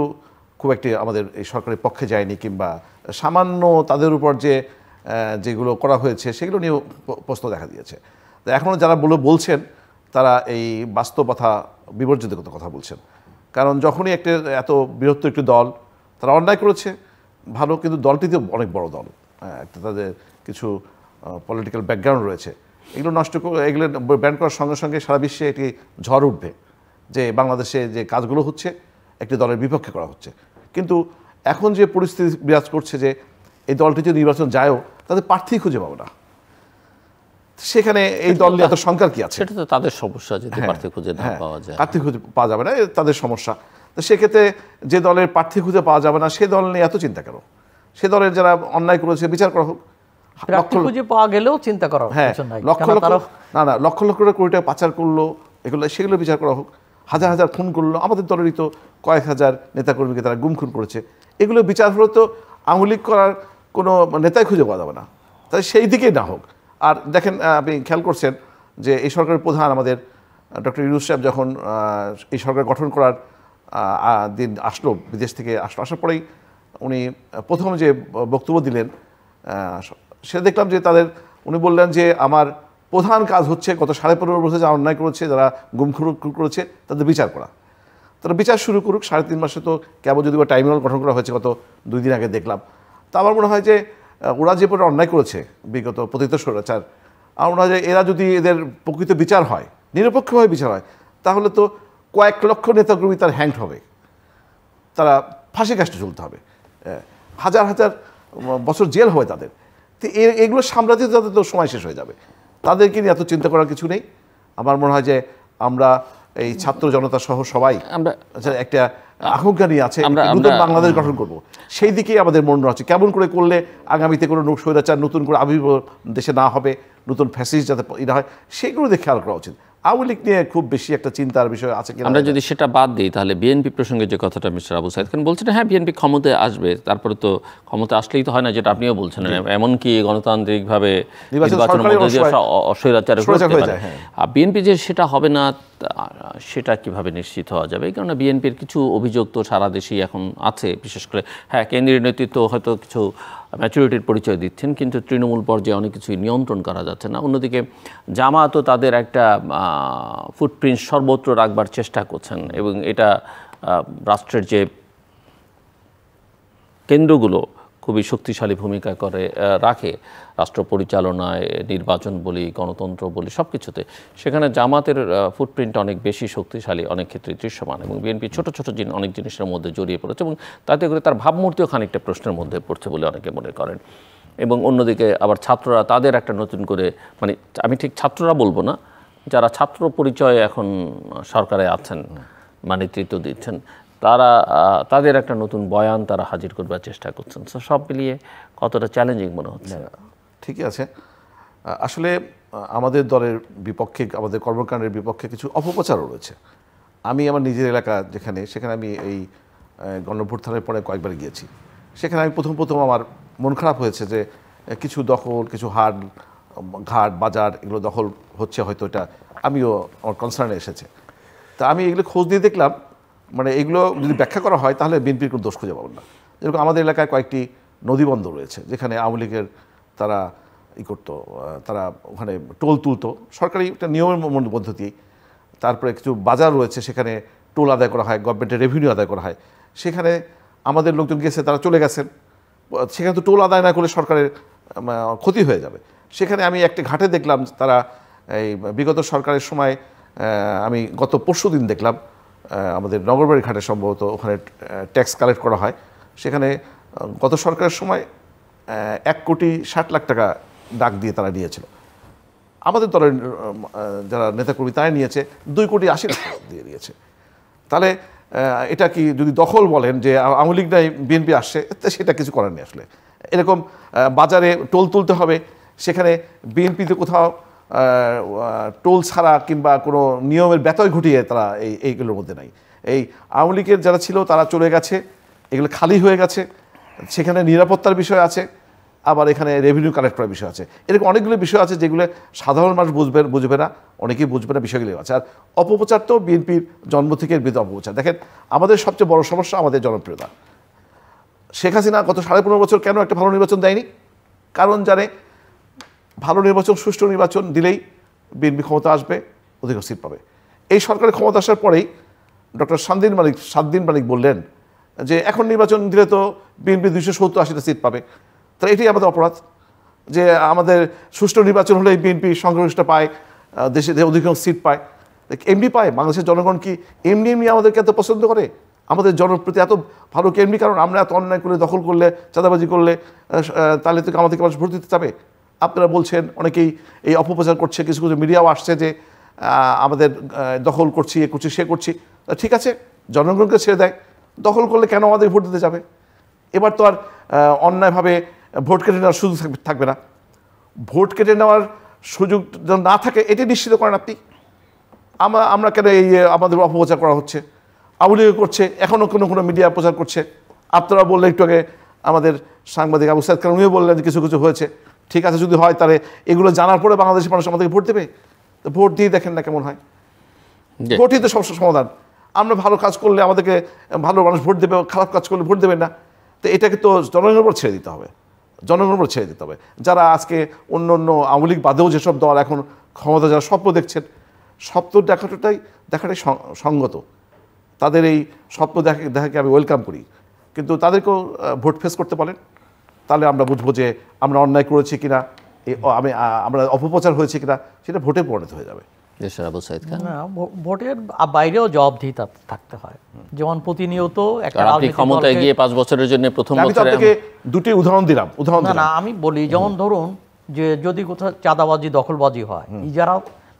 খুব একটি আমাদের এই সরকারের পক্ষে যায়নি, কিংবা সামান্য তাদের উপর যেগুলো করা হয়েছে সেগুলো নিয়েও প্রশ্ন দেখা দিয়েছে। তো এখনও যারা বলছেন তারা এই বাস্তবতা বিবর্জিত কথা বলছেন। কারণ যখনই এত বৃহত্তর একটি দল তারা অন্যায় করেছে, ভালো, কিন্তু দলটিতে অনেক বড় দল, একটা তাদের কিছু পলিটিক্যাল ব্যাকগ্রাউন্ড রয়েছে, এগুলো এগুলো ব্যান করার সঙ্গে সঙ্গে সারা বিশ্বে একটি ঝড় উঠবে যে বাংলাদেশে যে কাজগুলো হচ্ছে একটি দলের বিপক্ষে করা হচ্ছে। কিন্তু এখন যে পরিস্থিতি বিরাজ করছে যে এই দলটি যদি নির্বাচন যায়ও তাদের প্রার্থী খুঁজে পাবো না, সেখানে এই দল নিয়ে এত সংখ্যার কি আছে? সেটা তো তাদের সমস্যা, যদি প্রার্থী খুঁজে না পাওয়া যায়, প্রার্থী খুঁজে পাওয়া যাবে না, তাদের সমস্যা। তো সেক্ষেত্রে যে দলের প্রার্থী খুঁজে পাওয়া যাবে না সে দল নিয়ে এত চিন্তা কেন? সে দলের যারা অন্যায় করেছে বিচার করা হোক। খুঁজে পাওয়া গেলেও চিন্তা করা, হ্যাঁ, লক্ষ লক্ষ কোটি টাকা পাচার করলো, সেগুলো বিচার করা হোক। হাজার হাজার খুন করলো, আমাদের দলেরই তো কয়েক হাজার নেতাকর্মীকে তারা গুম খুন করেছে, এগুলো বিচার হলে তো আওয়ামী লীগ করার কোনো নেতাই খুঁজে পাওয়া যাবে না, তাই সেই দিকেই না হোক। আর দেখেন, আপনি খেয়াল করছেন যে এই সরকারের প্রধান আমাদের ডক্টর ইউনূস সাহেব যখন এই সরকার গঠন করার দিন আসলো, বিদেশ থেকে আসার পরেই উনি প্রথম যে বক্তব্য দিলেন সে দেখলাম যে উনি বললেন যে আমার প্রধান কাজ হচ্ছে গত 15.5 বছর যারা অন্যায় করেছে, যারা গুমখুর করেছে, তাদের বিচার করা। তারা বিচার শুরু করুক। 3.5 মাসে তো কেবল যদি বা ট্রাইব্যুনাল গঠন করা হয়েছে গত 2 দিন আগে দেখলাম। তা আমার মনে হয় যে ওরা যে পরে অন্যায় করেছে বিগত পতিত স্বৈরাচার, আমার মনে হয় যে এরা যদি এদের প্রকৃত বিচার হয়, নিরপেক্ষভাবে বিচার হয়, তাহলে তো কয়েক লক্ষ নেতাকর্মী তার হ্যাংড হবে, তারা ফাঁসি কাষ্টে চলতে হবে, হাজার হাজার বছর জেল হবে তাদের। তো এগুলো সামলাতে তাদের তো সময় শেষ হয়ে যাবে। তাদেরকে নিয়ে এত চিন্তা করার কিছু নেই। আমার মনে হয় যে আমরা এই ছাত্র জনতা সহ সবাই আমরা একটা আকাঙ্ক্ষা নিয়ে আছে, নতুন বাংলাদেশ গঠন করব, সেই দিকেই আমাদের মন আছে। কেমন করে করলে আগামীতে কোনো স্বৈরাচার নতুন করে আবির্ভাব দেশে না হবে, নতুন ফ্যাসিস্ট যাতে না হয়, সেগুলো দেখে খেয়াল করা উচিত। আওয়ামী লীগ নিয়ে খুব বেশি একটা চিন্তার বিষয় আছে কিনা। আমরা যদি সেটা বাদ দিই, তাহলে বিএনপি প্রসঙ্গে যে কথাটা মিস্টার আবু সাইদ খান বলছেন, হ্যাঁ বিএনপি ক্ষমতায় আসবে, তারপরে তো ক্ষমতা আসলেই তো হয় না, যেটা আপনিও বলছেন, এমনকি গণতান্ত্রিকভাবে নির্বাচনের মধ্যে দিয়ে অস্বৈরাচার করতে পারে। বিএনপি যে সেটা হবে না, সেটা কিভাবে নিশ্চিত হওয়া যাবে? এই কারণে বিএনপির কিছু অভিযোগ তো সারা দেশেই এখন আছে, বিশেষ করে হ্যাঁ কেন্দ্রীয় নেতৃত্ব হয়তো কিছু ম্যাচুরিটির পরিচয় দিচ্ছেন, কিন্তু তৃণমূল পর্যায়ে অনেক কিছুই নিয়ন্ত্রণ করা যাচ্ছে না। অন্যদিকে জামাতও তাদের একটা ফুটপ্রিন্ট সর্বত্র রাখবার চেষ্টা করছেন, এবং এটা রাষ্ট্রের যে কেন্দ্রগুলো খুবই শক্তিশালী ভূমিকা রাখে রাষ্ট্র পরিচালনায়, নির্বাচন বলি, গণতন্ত্র বলি, সব কিছুতে, সেখানে জামাতের ফুটপ্রিন্ট অনেক বেশি শক্তিশালী, অনেক ক্ষেত্রে দৃশ্যমান, এবং বিএনপি ছোট ছোট অনেক জিনিসের মধ্যে জড়িয়ে পড়েছে, এবং তাতে করে তার ভাবমূর্তিও খানিকটা প্রশ্নের মধ্যে পড়ছে বলে অনেকে মনে করেন। এবং অন্যদিকে আবার ছাত্ররা তাদের একটা নতুন করে, মানে আমি ঠিক ছাত্ররা বলবো না, যারা ছাত্র পরিচয়ে এখন সরকারে আছেন বা নেতৃত্ব দিচ্ছেন, তারা তাদের একটা নতুন বয়ান তারা হাজির করবার চেষ্টা করছেন। সব মিলিয়ে কতটা চ্যালেঞ্জিং মনে হচ্ছে? ঠিকই আছে। আসলে আমাদের দলের বিপক্ষে, আমাদের কর্মকাণ্ডের বিপক্ষে কিছু অপপ্রচারও রয়েছে। আমি আমার নিজের এলাকা সেখানে আমি এই গণঅভ্যুত্থানের পরে কয়েকবার গিয়েছি। সেখানে আমি প্রথম আমার মন খারাপ হয়েছে যে কিছু দখল, কিছু হাট ঘাট বাজার এগুলো দখল হচ্ছে, হয়তো এটা আমিও আমার কনসার্নে এসেছে। তা আমি এগুলো খোঁজ দিয়ে দেখলাম, মানে এগুলো যদি ব্যাখ্যা করা হয় তাহলে বিএনপির কোনো দোষ খুঁজে পাবেন না। যেরকম আমাদের এলাকায় কয়েকটি নদীবন্দর রয়েছে, যেখানে আওয়ামী লীগের তারা করতো, তারা ওখানে টোল তুলতো সরকারি একটা নিয়মের মধ্য দিয়েই। তারপরে কিছু বাজার রয়েছে, সেখানে টোল আদায় করা হয়, গভর্নমেন্টের রেভিনিউ আদায় করা হয়। সেখানে আমাদের লোকজন গেছে, তারা চলে গেছেন, সেখানে তো টোল আদায় না করলে সরকারের ক্ষতি হয়ে যাবে। সেখানে আমি একটা ঘাটে দেখলাম, তারা এই বিগত সরকারের সময়, আমি গত পরশুদিন দেখলাম আমাদের নগরবাড়ি ঘাটে সম্ভবত ওখানে ট্যাক্স কালেক্ট করা হয়, সেখানে গত সরকারের সময় 1,60,00,000 টাকা ডাক দিয়ে তারা নিয়েছিল। আমাদের দলের যারা নেতাকর্মী তারা নিয়েছে 2,80,00,000 দিয়ে নিয়েছে। তাহলে এটা কি যদি দখল বলেন যে আওয়ামী লীগ নাই বিএনপি আসছে, সেটা কিছু করার নেই। আসলে এরকম বাজারে টোল তুলতে হবে, সেখানে বিএনপিতে কোথাও টোল ছাড়া কিংবা কোনো নিয়মের ব্যত্যয় ঘটিয়ে তারা এইগুলোর মধ্যে নাই। এই আওয়ামী লীগের যারা ছিল তারা চলে গেছে, এগুলো খালি হয়ে গেছে, সেখানে নিরাপত্তার বিষয় আছে, আবার এখানে রেভিনিউ কালেক্ট করার বিষয় আছে। এরকম অনেকগুলো বিষয় আছে যেগুলো সাধারণ মানুষ বুঝবে না, অনেকেই বুঝবে না, বিষয়গুলো আছে। আর অপপ্রচার তো বিএনপির জন্ম থেকে বিরুদ্ধে অপপ্রচার। দেখেন, আমাদের সবচেয়ে বড় সমস্যা আমাদের জনপ্রিয়তা। শেখ হাসিনা গত 15.5 বছর কেন একটা ভালো নির্বাচন দেয়নি? কারণ জানে ভালো নির্বাচন, সুষ্ঠু নির্বাচন দিলেই বিএনপি ক্ষমতা আসবে, অধিকার সিট পাবে। এই সরকারের ক্ষমতা আসার পরেই ডক্টর সাদ্দিন মালিক বললেন যে এখন নির্বাচন দিলে তো বিএনপি 270-80টা সিট পাবে। তো এটাই আমাদের অপরাধ, যে আমাদের সুষ্ঠু নির্বাচন হলেই বিএনপি সংখ্যাগরিষ্ঠ পায়, দেশে অধিকাংশ সিট পায়। এমনি পায়? বাংলাদেশের জনগণ কি এমনি আমাদেরকে এত পছন্দ করে? আমাদের জনপ্রতি এত ভালো কি এমনি? কারণ আমরা এত অন্যায় করে, দখল করলে, চাঁদাবাজি করলে, তাহলে তো আমাদেরকে মানুষ ভোট দিতে যাবে? আপনারা বলছেন, অনেকেই এই অপপ্রচার করছে, কিছু কিছু মিডিয়াও আসছে যে আমাদের দখল করছি, এ করছি, সে করছি। ঠিক আছে, জনগণকে ছেড়ে দেয়, দখল করলে কেন আমাদের ভোট দিতে যাবে? এবার তো আর অন্যায়ভাবে ভোট কেটে নেওয়ার সুযোগ থাকবে না। ভোট কেটে নেওয়ার সুযোগ যেন না থাকে, এটি নিশ্চিত করেন আপনি। আমরা কেন এই আমাদের অপপ্রচার করা হচ্ছে? আওয়ামী লীগ করছে, এখনও কোনো মিডিয়া প্রচার করছে। আপনারা বললে একটু আগে আমাদের সাংবাদিক আবু সাইদ খান, উনিও বললেন যে কিছু কিছু হয়েছে। ঠিক আছে, যদি হয় তাহলে এগুলো জানার পরে বাংলাদেশের মানুষ আমাদেরকে ভোট দেবে। তো ভোট দিয়ে দেখেন না কেমন হয়। ভোটই তো সমস্যার সমাধান। আমরা ভালো কাজ করলে আমাদেরকে ভালো মানুষ ভোট দেবে, খারাপ কাজ করলে ভোট দেবেন না। তো এটাকে তো জনগণের উপর ছেড়ে দিতে হবে। জনগণের উপর ছেড়ে দিতে হবে। যারা আজকে অন্য অন্য আওয়ামী লীগ বাদেও যেসব দল এখন ক্ষমতা যারা স্বপ্ন দেখছেন, স্বপ্ন দেখাটাই সঙ্গত। তাদের এই স্বপ্ন দেখাকে আমি ওয়েলকাম করি, কিন্তু তাদেরকেও ভোট ফেস করতে বলেন, তাহলে আমরা বুঝবো যে আমরা অন্যায় করেছি কিনা, আমরা অপপ্রচার হয়েছে কিনা, সেটা ভোটে পরিণত হয়ে যাবে। আবু সাইদ খান, না, ভোটের বাইরেও জবাবদিহিতা থাকতে হয়। যেমন প্রতিনিয়ত একটা আপনি ক্ষমতায় গিয়ে 5 বছরের জন্য প্রথম আমি বছরে আপনাকে দুটি উদাহরণ দিলাম। না, আমি বলি, যেমন ধরুন যে যদি কোথাও চাঁদাবাজি দখলবাজি হয়, ইজারা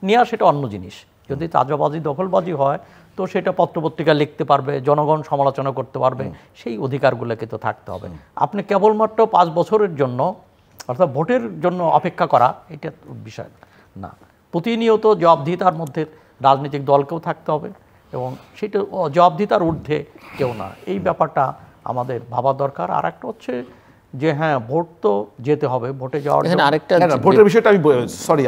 নেওয়া সেটা অন্য জিনিস। যদি চাঁদাবাজি দখলবাজি হয় তো সেটা পত্রপত্রিকা লিখতে পারবে, জনগণ সমালোচনা করতে পারবে, সেই অধিকারগুলোকে তো থাকতে হবে। আপনি কেবলমাত্র 5 বছরের জন্য, অর্থাৎ ভোটের জন্য অপেক্ষা করা, এটা বিষয় না। প্রতিনিয়ত জবাবদিহিতার মধ্যে রাজনৈতিক দলকেও থাকতে হবে, এবং সেটা জবাবদিহিতার ঊর্ধ্বে কেউ না, এই ব্যাপারটা আমাদের ভাবা দরকার। আর একটা হচ্ছে যে হ্যাঁ, ভোট তো যেতে হবে, ভোটে যাওয়ার আরেকটা ভোটের বিষয়টা আমি সরি,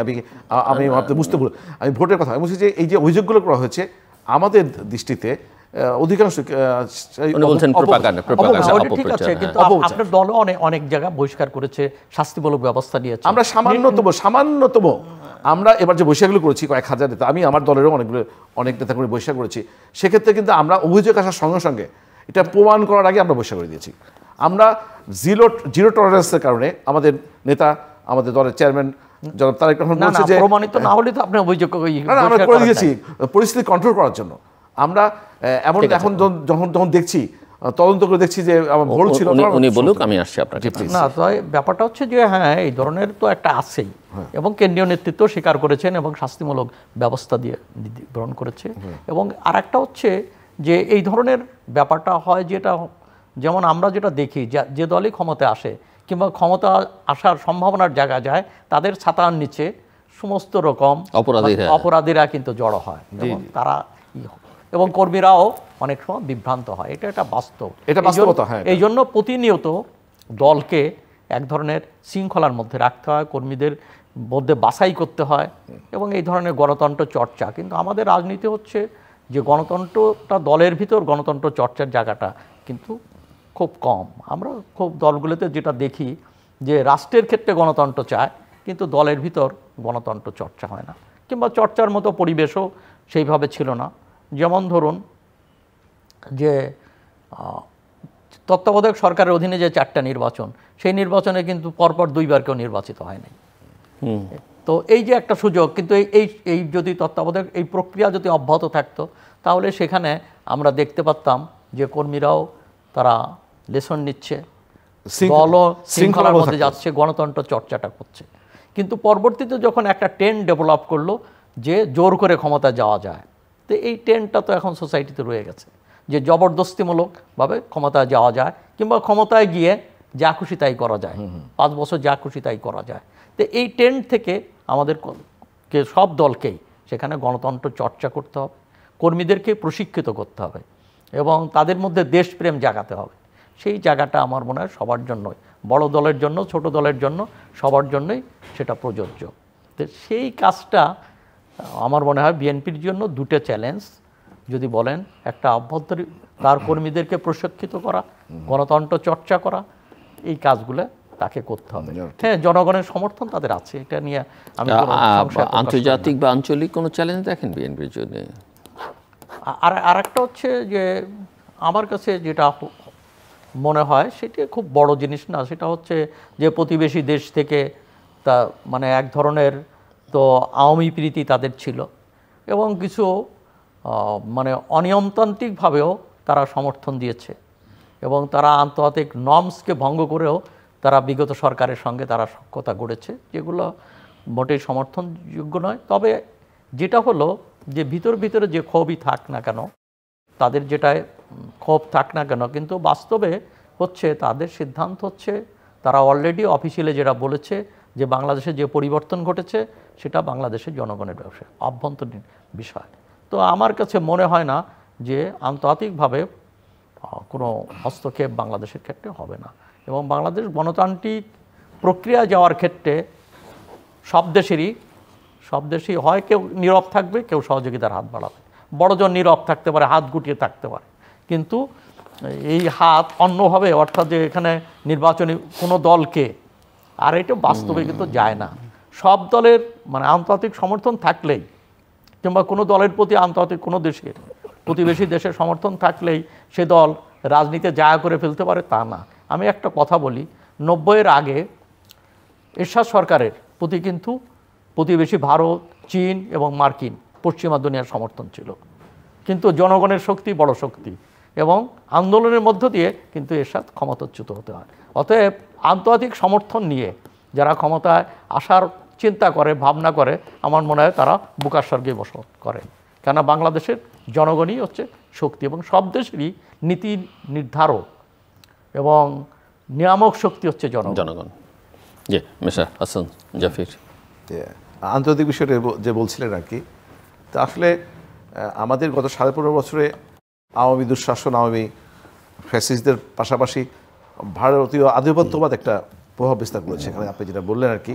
আমি বুঝতে ভুল, আমি ভোটের কথা আমি বলছি যে এই যে অভিযোগগুলো করা হয়েছে আমাদের দৃষ্টিতে অধিকাংশ ঠিক আছে, কিন্তু আপনার দলও অনেক জায়গা বহিষ্কার করেছে, শাস্তিমূলক ব্যবস্থা নিয়েছে। আমরা সামান্যতম আমরা এবার যে বৈশাখগুলো করেছি কয়েক হাজার নেতা, আমি আমার দলেরও অনেক নেতা করে বৈশাখ করেছি, সেক্ষেত্রে কিন্তু আমরা অভিযোগ আসার সঙ্গে সঙ্গে এটা প্রমাণ করার আগে আমরা বৈশাখ করে দিয়েছি। আমরা জিরো টলারেন্সের কারণে আমাদের নেতা, আমাদের দলের চেয়ারম্যান জনাব তারেক রহমান বলছে যে প্রমাণিত না হলে তো আপনি অভিযোগ আমরা করে দিয়েছি পরিস্থিতি কন্ট্রোল করার জন্য। আমরা এমন এখন যখন দেখছি, তদন্ত করে দেখছি যে আমার ভুল ছিল। উনি বলুক, আমি আসছি আপনাকে। না, তাই ব্যাপারটা হচ্ছে যে হ্যাঁ, এই ধরনের তো একটা আছেই, এবং কেন্দ্রীয় নেতৃত্ব স্বীকার করেছেন এবং শাস্তিমূলক ব্যবস্থা দিয়ে গ্রহণ করেছে। এবং আর একটা হচ্ছে যে এই ধরনের ব্যাপারটা হয় যেটা, যেমন আমরা যেটা দেখি, যে দলই ক্ষমতায় আসে কিংবা ক্ষমতা আসার সম্ভাবনার জায়গা যায়, তাদের ছাতার নিচে সমস্ত রকম অপরাধীরা কিন্তু জড়ো হয়, এবং তারা এবং কর্মীরাও অনেক সময় বিভ্রান্ত হয়। এটা বাস্তব, এই জন্য প্রতিনিয়ত দলকে এক ধরনের শৃঙ্খলার মধ্যে রাখতে হয়, কর্মীদের মধ্যে বাছাই করতে হয়, এবং এই ধরনের গণতন্ত্র চর্চা। কিন্তু আমাদের রাজনীতি হচ্ছে যে গণতন্ত্রটা দলের ভিতর গণতন্ত্র চর্চার জায়গাটা কিন্তু খুব কম। আমরা খুব দলগুলোতে যেটা দেখি যে রাষ্ট্রের ক্ষেত্রে গণতন্ত্র চায়, কিন্তু দলের ভিতর গণতন্ত্র চর্চা হয় না, কিংবা চর্চার মতো পরিবেশও সেইভাবে ছিল না। যেমন ধরুন যে তত্ত্বাবধায়ক সরকারের অধীনে যে 4টা নির্বাচন, সেই নির্বাচনে কিন্তু পরপর 2বার কেউ নির্বাচিত হয়নি। তো এই যে একটা সুযোগ, কিন্তু এই যদি তত্ত্বাবধায়ক এই প্রক্রিয়া যদি অব্যাহত থাকতো, তাহলে সেখানে আমরা দেখতে পারতাম যে কর্মীরাও তারা লেসন নিচ্ছে, দলও শৃঙ্খলার মধ্যে যাচ্ছে, গণতন্ত্র চর্চাটা করছে। কিন্তু পরবর্তীতে যখন একটা ট্রেন্ড ডেভেলপ করলো যে জোর করে ক্ষমতা যাওয়া যায়, তো এই ট্রেন্ডটা তো এখন সোসাইটিতে রয়ে গেছে যে জবরদস্তিমূলকভাবে ক্ষমতায় যাওয়া যায়, কিংবা ক্ষমতায় গিয়ে যা খুশি তাই করা যায়, 5 বছর যা খুশি তাই করা যায়। তো এই ট্রেন্ড থেকে আমাদেরকে সব দলকেই সেখানে গণতন্ত্র চর্চা করতে হবে, কর্মীদেরকে প্রশিক্ষিত করতে হবে, এবং তাদের মধ্যে দেশপ্রেম জাগাতে হবে। সেই জায়গাটা আমার মনে হয় সবার জন্যই, বড় দলের জন্য, ছোট দলের জন্য, সবার জন্যই সেটা প্রযোজ্য। তো সেই কাজটা আমার মনে হয় বিএনপির জন্য 2টা চ্যালেঞ্জ যদি বলেন, একটা অভ্যন্তরীণ তার কর্মীদেরকে প্রশিক্ষিত করা, গণতন্ত্র চর্চা করা, এই কাজগুলো তাকে করতে হবে। হ্যাঁ, জনগণের সমর্থন তাদের আছে, এটা নিয়ে আমি আন্তর্জাতিক বা আঞ্চলিক কোনো চ্যালেঞ্জ দেখেন বিএনপির জন্য? আর একটা হচ্ছে যে আমার কাছে যেটা মনে হয় সেটা খুব বড় জিনিস না, সেটা হচ্ছে যে প্রতিবেশী দেশ থেকে তা মানে এক ধরনের তো আওয়ামী প্রীতি তাদের ছিল, এবং কিছু মানে অনিয়মতান্ত্রিকভাবেও তারা সমর্থন দিয়েছে, এবং তারা আন্তর্জাতিক নর্মসকে ভঙ্গ করেও তারা বিগত সরকারের সঙ্গে তারা সখ্যতা গড়েছে, যেগুলো মোটেই সমর্থনযোগ্য নয়। তবে যেটা হলো যে ভিতরে যে ক্ষোভই থাক না কেন, তাদের যেটায় ক্ষোভ থাক না কেন, কিন্তু বাস্তবে হচ্ছে তাদের সিদ্ধান্ত হচ্ছে তারা অলরেডি অফিসিয়ালি যেটা বলেছে যে বাংলাদেশে যে পরিবর্তন ঘটেছে সেটা বাংলাদেশের জনগণের ব্যবসা, অভ্যন্তরীণ বিষয়। তো আমার কাছে মনে হয় না যে আন্তর্জাতিকভাবে কোনো হস্তক্ষেপ বাংলাদেশের ক্ষেত্রে হবে না, এবং বাংলাদেশ গণতান্ত্রিক প্রক্রিয়া যাওয়ার ক্ষেত্রে সব দেশেরই হয় কেউ নীরব থাকবে, কেউ সহযোগিতার হাত বাড়াবে। বড়জন নীরব থাকতে পারে, হাত গুটিয়ে থাকতে পারে, কিন্তু এই হাত অন্যভাবে, অর্থাৎ যে এখানে নির্বাচনী কোনো দলকে আর এটা বাস্তবে কিন্তু যায় না। সব দলের মানে আন্তর্জাতিক সমর্থন থাকলেই কিংবা কোনো দলের প্রতি আন্তর্জাতিক কোনো দেশের প্রতিবেশী দেশের সমর্থন থাকলেই সে দল রাজনীতিতে জায়গা করে ফেলতে পারে তা না। আমি একটা কথা বলি, 90-এর আগে এরশাদ সরকারের প্রতি কিন্তু প্রতিবেশী ভারত, চীন এবং মার্কিন পশ্চিমা দুনিয়ার সমর্থন ছিল, কিন্তু জনগণের শক্তি বড় শক্তি এবং আন্দোলনের মধ্য দিয়ে কিন্তু এরশাদ ক্ষমতাচ্যুত হতে হয়। অতএব আন্তর্জাতিক সমর্থন নিয়ে যারা ক্ষমতায় আসার চিন্তা করে, ভাবনা করে, আমার মনে হয় তারা বুকার স্বর্গে বসবাস করে। কেননা বাংলাদেশের জনগণই হচ্ছে শক্তি এবং সব দেশেরই নীতি নির্ধারক এবং নিয়ামক শক্তি হচ্ছে জনগণ। জি, মিস্টার হাসান জাফির। আন্তর্জাতিক বিষয়টা যে বলছিলেন আর কি, তা আসলে আমাদের গত 15.5 বছরে আওয়ামী দুঃশাসন, আওয়ামী ফ্যাসিস্টদের পাশাপাশি ভারতীয় আধিপত্যবাদ একটা প্রভাব বিস্তার করেছে এখানে, আপনি যেটা বললেন আর কি।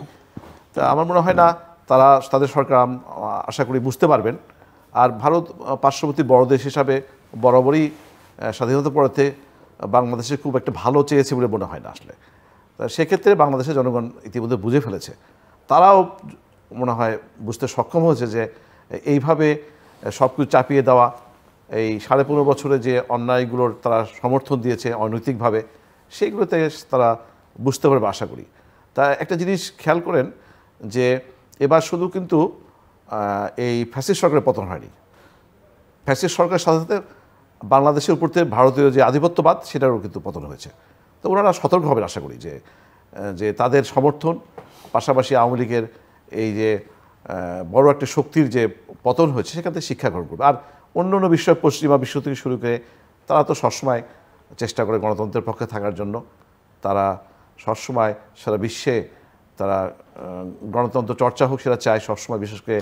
তা আমার মনে হয় না তাদের সরকার আশা করি বুঝতে পারবেন। আর ভারত পার্শ্ববর্তী বড় দেশ হিসাবে বরাবরই স্বাধীনতা পড়াতে বাংলাদেশে খুব একটা ভালো চেয়েছে বলে মনে হয় না আসলে। তা সেক্ষেত্রে বাংলাদেশের জনগণ ইতিমধ্যে বুঝে ফেলেছে, তারাও মনে হয় বুঝতে সক্ষম হয়েছে যে এইভাবে সব কিছু চাপিয়ে দেওয়া, এই 15.5 বছরে যে অন্যায়গুলোর তারা সমর্থন দিয়েছে অনৈতিকভাবে, সেইগুলোতে তারা বুঝতে পারবে আশা করি। তা একটা জিনিস খেয়াল করেন যে এবার শুধু কিন্তু এই ফ্যাসিস্ট সরকারের পতন হয়নি, ফ্যাসিস্ট সরকারের সাথে সাথে বাংলাদেশের উপর থেকে ভারতীয় যে আধিপত্যবাদ সেটারও কিন্তু পতন হয়েছে। তো ওনারা সতর্ক হবেন আশা করি যে তাদের সমর্থন পাশাপাশি আওয়ামী লীগের এই যে বড় একটা শক্তির যে পতন হয়েছে সেখান থেকে শিক্ষা গ্রহণ করবে। আর অন্য অন্য বিষয় পশ্চিমা বিশ্ব থেকে শুরু করে তারা তো সবসময় চেষ্টা করে গণতন্ত্রের পক্ষে থাকার জন্য, তারা সবসময় সারা বিশ্বে তারা গণতন্ত্র চর্চা হোক সেটা চায় সবসময়, বিশেষ করে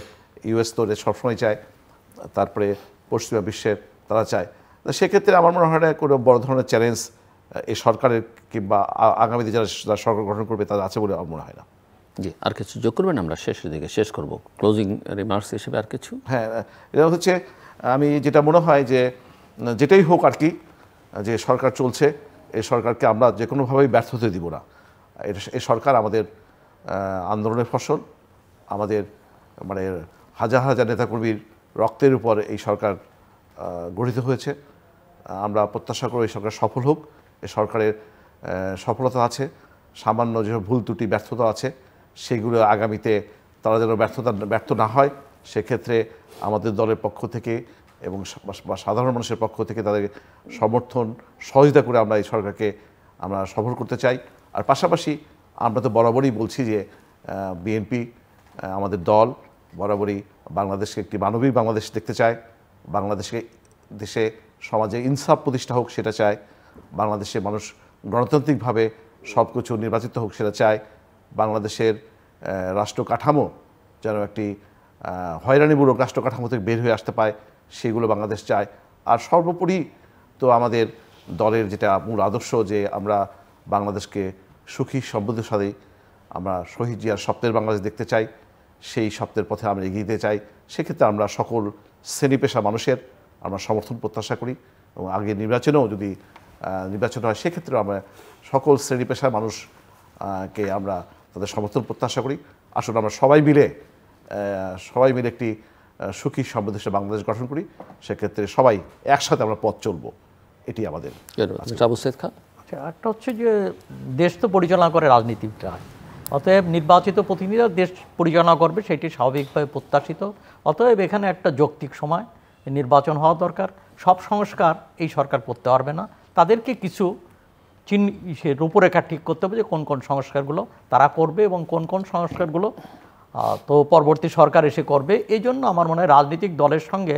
ইউএস তো সবসময় চায়, তারপরে পশ্চিমা বিশ্বের তারা চায়। সেক্ষেত্রে আমার মনে হয় না কোনো বড় ধরনের চ্যালেঞ্জ এই সরকারের কিংবা আগামীতে যারা সরকার গঠন করবে তাদের আছে বলে আমার মনে হয় না। জি, আর কিছু যোগ করবেন? আমরা শেষের দিকে শেষ করব, ক্লোজিং রিমার্কস হিসেবে আর কিছু। হ্যাঁ, এটা হচ্ছে আমি যেটা মনে হয় যে যেটাই হোক আর কি, যে সরকার চলছে, এই সরকারকে আমরা যে কোনোভাবেই ব্যর্থ হতে দিব না। এই সরকার আমাদের আন্দোলনের ফসল, আমাদের মানে হাজার হাজার নেতাকর্মীর রক্তের উপর এই সরকার গঠিত হয়েছে। আমরা প্রত্যাশা করি এই সরকার সফল হোক। এই সরকারের সফলতা আছে, সামান্য যেসব ভুল ত্রুটি ব্যর্থতা আছে সেগুলো আগামীতে তারা যেন ব্যর্থ না হয়, সেক্ষেত্রে আমাদের দলের পক্ষ থেকে এবং সাধারণ মানুষের পক্ষ থেকে তাদের সমর্থন সহযোগিতা করে আমরা এই সরকারকে আমরা সফল করতে চাই। আর পাশাপাশি আমরা তো বরাবরই বলছি যে বিএনপি আমাদের দল বরাবরই বাংলাদেশকে একটি মানবিক বাংলাদেশ দেখতে চায়, দেশে সমাজে ইনসাফ প্রতিষ্ঠা হোক সেটা চায়, বাংলাদেশে মানুষ গণতান্ত্রিকভাবে সব কিছু নির্বাচিত হোক সেটা চায়, বাংলাদেশের রাষ্ট্র কাঠামো যেন একটি হয়রানিমূলক রাষ্ট্র কাঠামো থেকে বের হয়ে আসতে পায় সেগুলো বাংলাদেশ চায়। আর সর্বোপরি তো আমাদের দলের যেটা মূল আদর্শ যে আমরা বাংলাদেশকে সুখী সমৃদ্ধশালী, আমরা শহীদ জিয়ার স্বপ্নের বাংলাদেশ দেখতে চাই, সেই স্বপ্নের পথে আমরা এগিয়ে দিতে চাই। সেক্ষেত্রে আমরা সকল শ্রেণী পেশা মানুষের আমরা সমর্থন প্রত্যাশা করি এবং আগে নির্বাচনেও যদি নির্বাচন হয় সেক্ষেত্রেও আমরা সকল শ্রেণী পেশার মানুষকে আমরা তাদের সমর্থন প্রত্যাশা করি। আসলে আমরা সবাই মিলে একটি সুখী সমৃদ্ধশালী বাংলাদেশ গঠন করি, সেক্ষেত্রে সবাই একসাথে আমরা পথ চলবো, এটি আমাদের। আবু সাইদ খান, একটা হচ্ছে যে দেশ তো পরিচালনা করে রাজনীতিবিদরা, অতএব নির্বাচিত প্রতিনিধিরা দেশ পরিচালনা করবে সেটি স্বাভাবিকভাবে প্রত্যাশিত। অতএব এখানে একটা যৌক্তিক সময় নির্বাচন হওয়া দরকার। সব সংস্কার এই সরকার করতে পারবে না, তাদেরকে কিছু রূপরেখা ঠিক করতে হবে যে কোন কোন সংস্কারগুলো তারা করবে এবং কোন কোন সংস্কারগুলো তো পরবর্তী সরকার এসে করবে। এই জন্য আমার মনে হয় রাজনৈতিক দলের সঙ্গে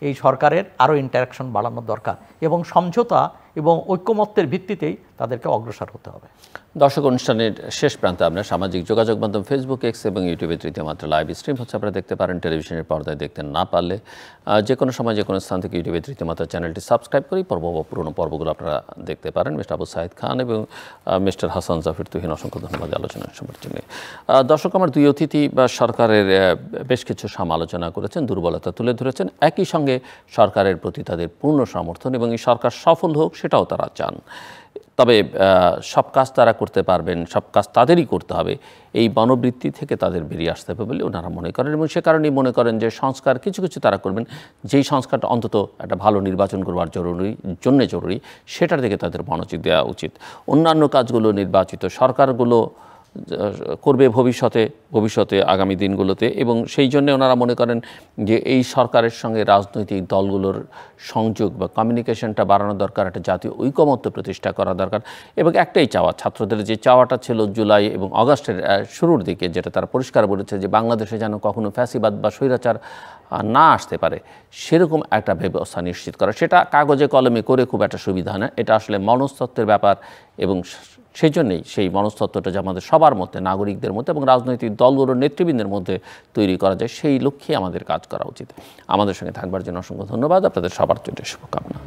এই সরকারের আরও ইন্টারাকশন বাড়ানোর দরকার এবং সমঝোতা এবং ঐক্যমত্যের ভিত্তিতেই তাদেরকে অগ্রসর হতে হবে। দর্শক, অনুষ্ঠানের শেষ প্রান্তে আমরা সামাজিক যোগাযোগ মাধ্যম ফেসবুক, এক্স এবং ইউটিউবে তৃতীয় মাত্রা লাইভ স্ট্রিম হচ্ছে, আপনারা দেখতে পারেন। টেলিভিশনের পর্দায় দেখতে না পারলে যে কোনো সময় যে কোনো স্থান থেকে ইউটিউবে তৃতীয় মাত্রা চ্যানেলটি সাবস্ক্রাইব করি পুরনো পর্বগুলো আপনারা দেখতে পারেন। মিস্টার আবু সাইদ খান এবং মিস্টার হাসান জাফির তুহিন, অসংখ্য ধন্যবাদ আলোচনার সময়ের জন্য। দর্শক, আমার দুই অতিথি বা সরকারের বেশ কিছু সমালোচনা করেছেন, দুর্বলতা তুলে ধরেছেন, একই সঙ্গে সরকারের প্রতি তাদের পূর্ণ সমর্থন এবং এই সরকার সফল হোক সেটাও তারা চান। তবে সব কাজ তারা করতে পারবেন, সব কাজ তাদেরই করতে হবে, এই মনোবৃত্তি থেকে তাদের বেরিয়ে আসতে হবে বলে ওনারা মনে করেন। এবং সে কারণেই মনে করেন যে সংস্কার কিছু কিছু তারা করবেন, যেই সংস্কারটা অন্তত একটা ভালো নির্বাচন করবার জরুরি, সেটার দিকে তাদের মনোযোগ দেওয়া উচিত। অন্যান্য কাজগুলো নির্বাচিত সরকারগুলো করবে ভবিষ্যতে আগামী দিনগুলোতে। এবং সেই জন্য ওনারা মনে করেন যে এই সরকারের সঙ্গে রাজনৈতিক দলগুলোর সংযোগ বা কমিউনিকেশনটা বাড়ানো দরকার, একটা জাতীয় ঐকমত্য প্রতিষ্ঠা করা দরকার। এবং একটাই চাওয়া, ছাত্রদের যে চাওয়াটা ছিল জুলাই এবং আগস্টের শুরুর দিকে, যেটা তারা পরিষ্কার বলেছে যে বাংলাদেশে যেন কখনো ফ্যাসিবাদ বা স্বৈরাচার না আসতে পারে, সেরকম একটা ব্যবস্থা নিশ্চিত করা। সেটা কাগজে কলমে করে খুব একটা সুবিধা না, এটা আসলে মনস্তত্ত্বের ব্যাপার। এবং সেই জন্যেই সেই মনস্তত্ত্বটা যে আমাদের সবার মধ্যে, নাগরিকদের মধ্যে এবং রাজনৈতিক দলগুলোর নেতৃবৃন্দের মধ্যে তৈরি করা যায়, সেই লক্ষ্যে আমাদের কাজ করা উচিত। আমাদের সঙ্গে থাকবার জন্য অসংখ্য ধন্যবাদ, আপনাদের সবার জন্য শুভকামনা।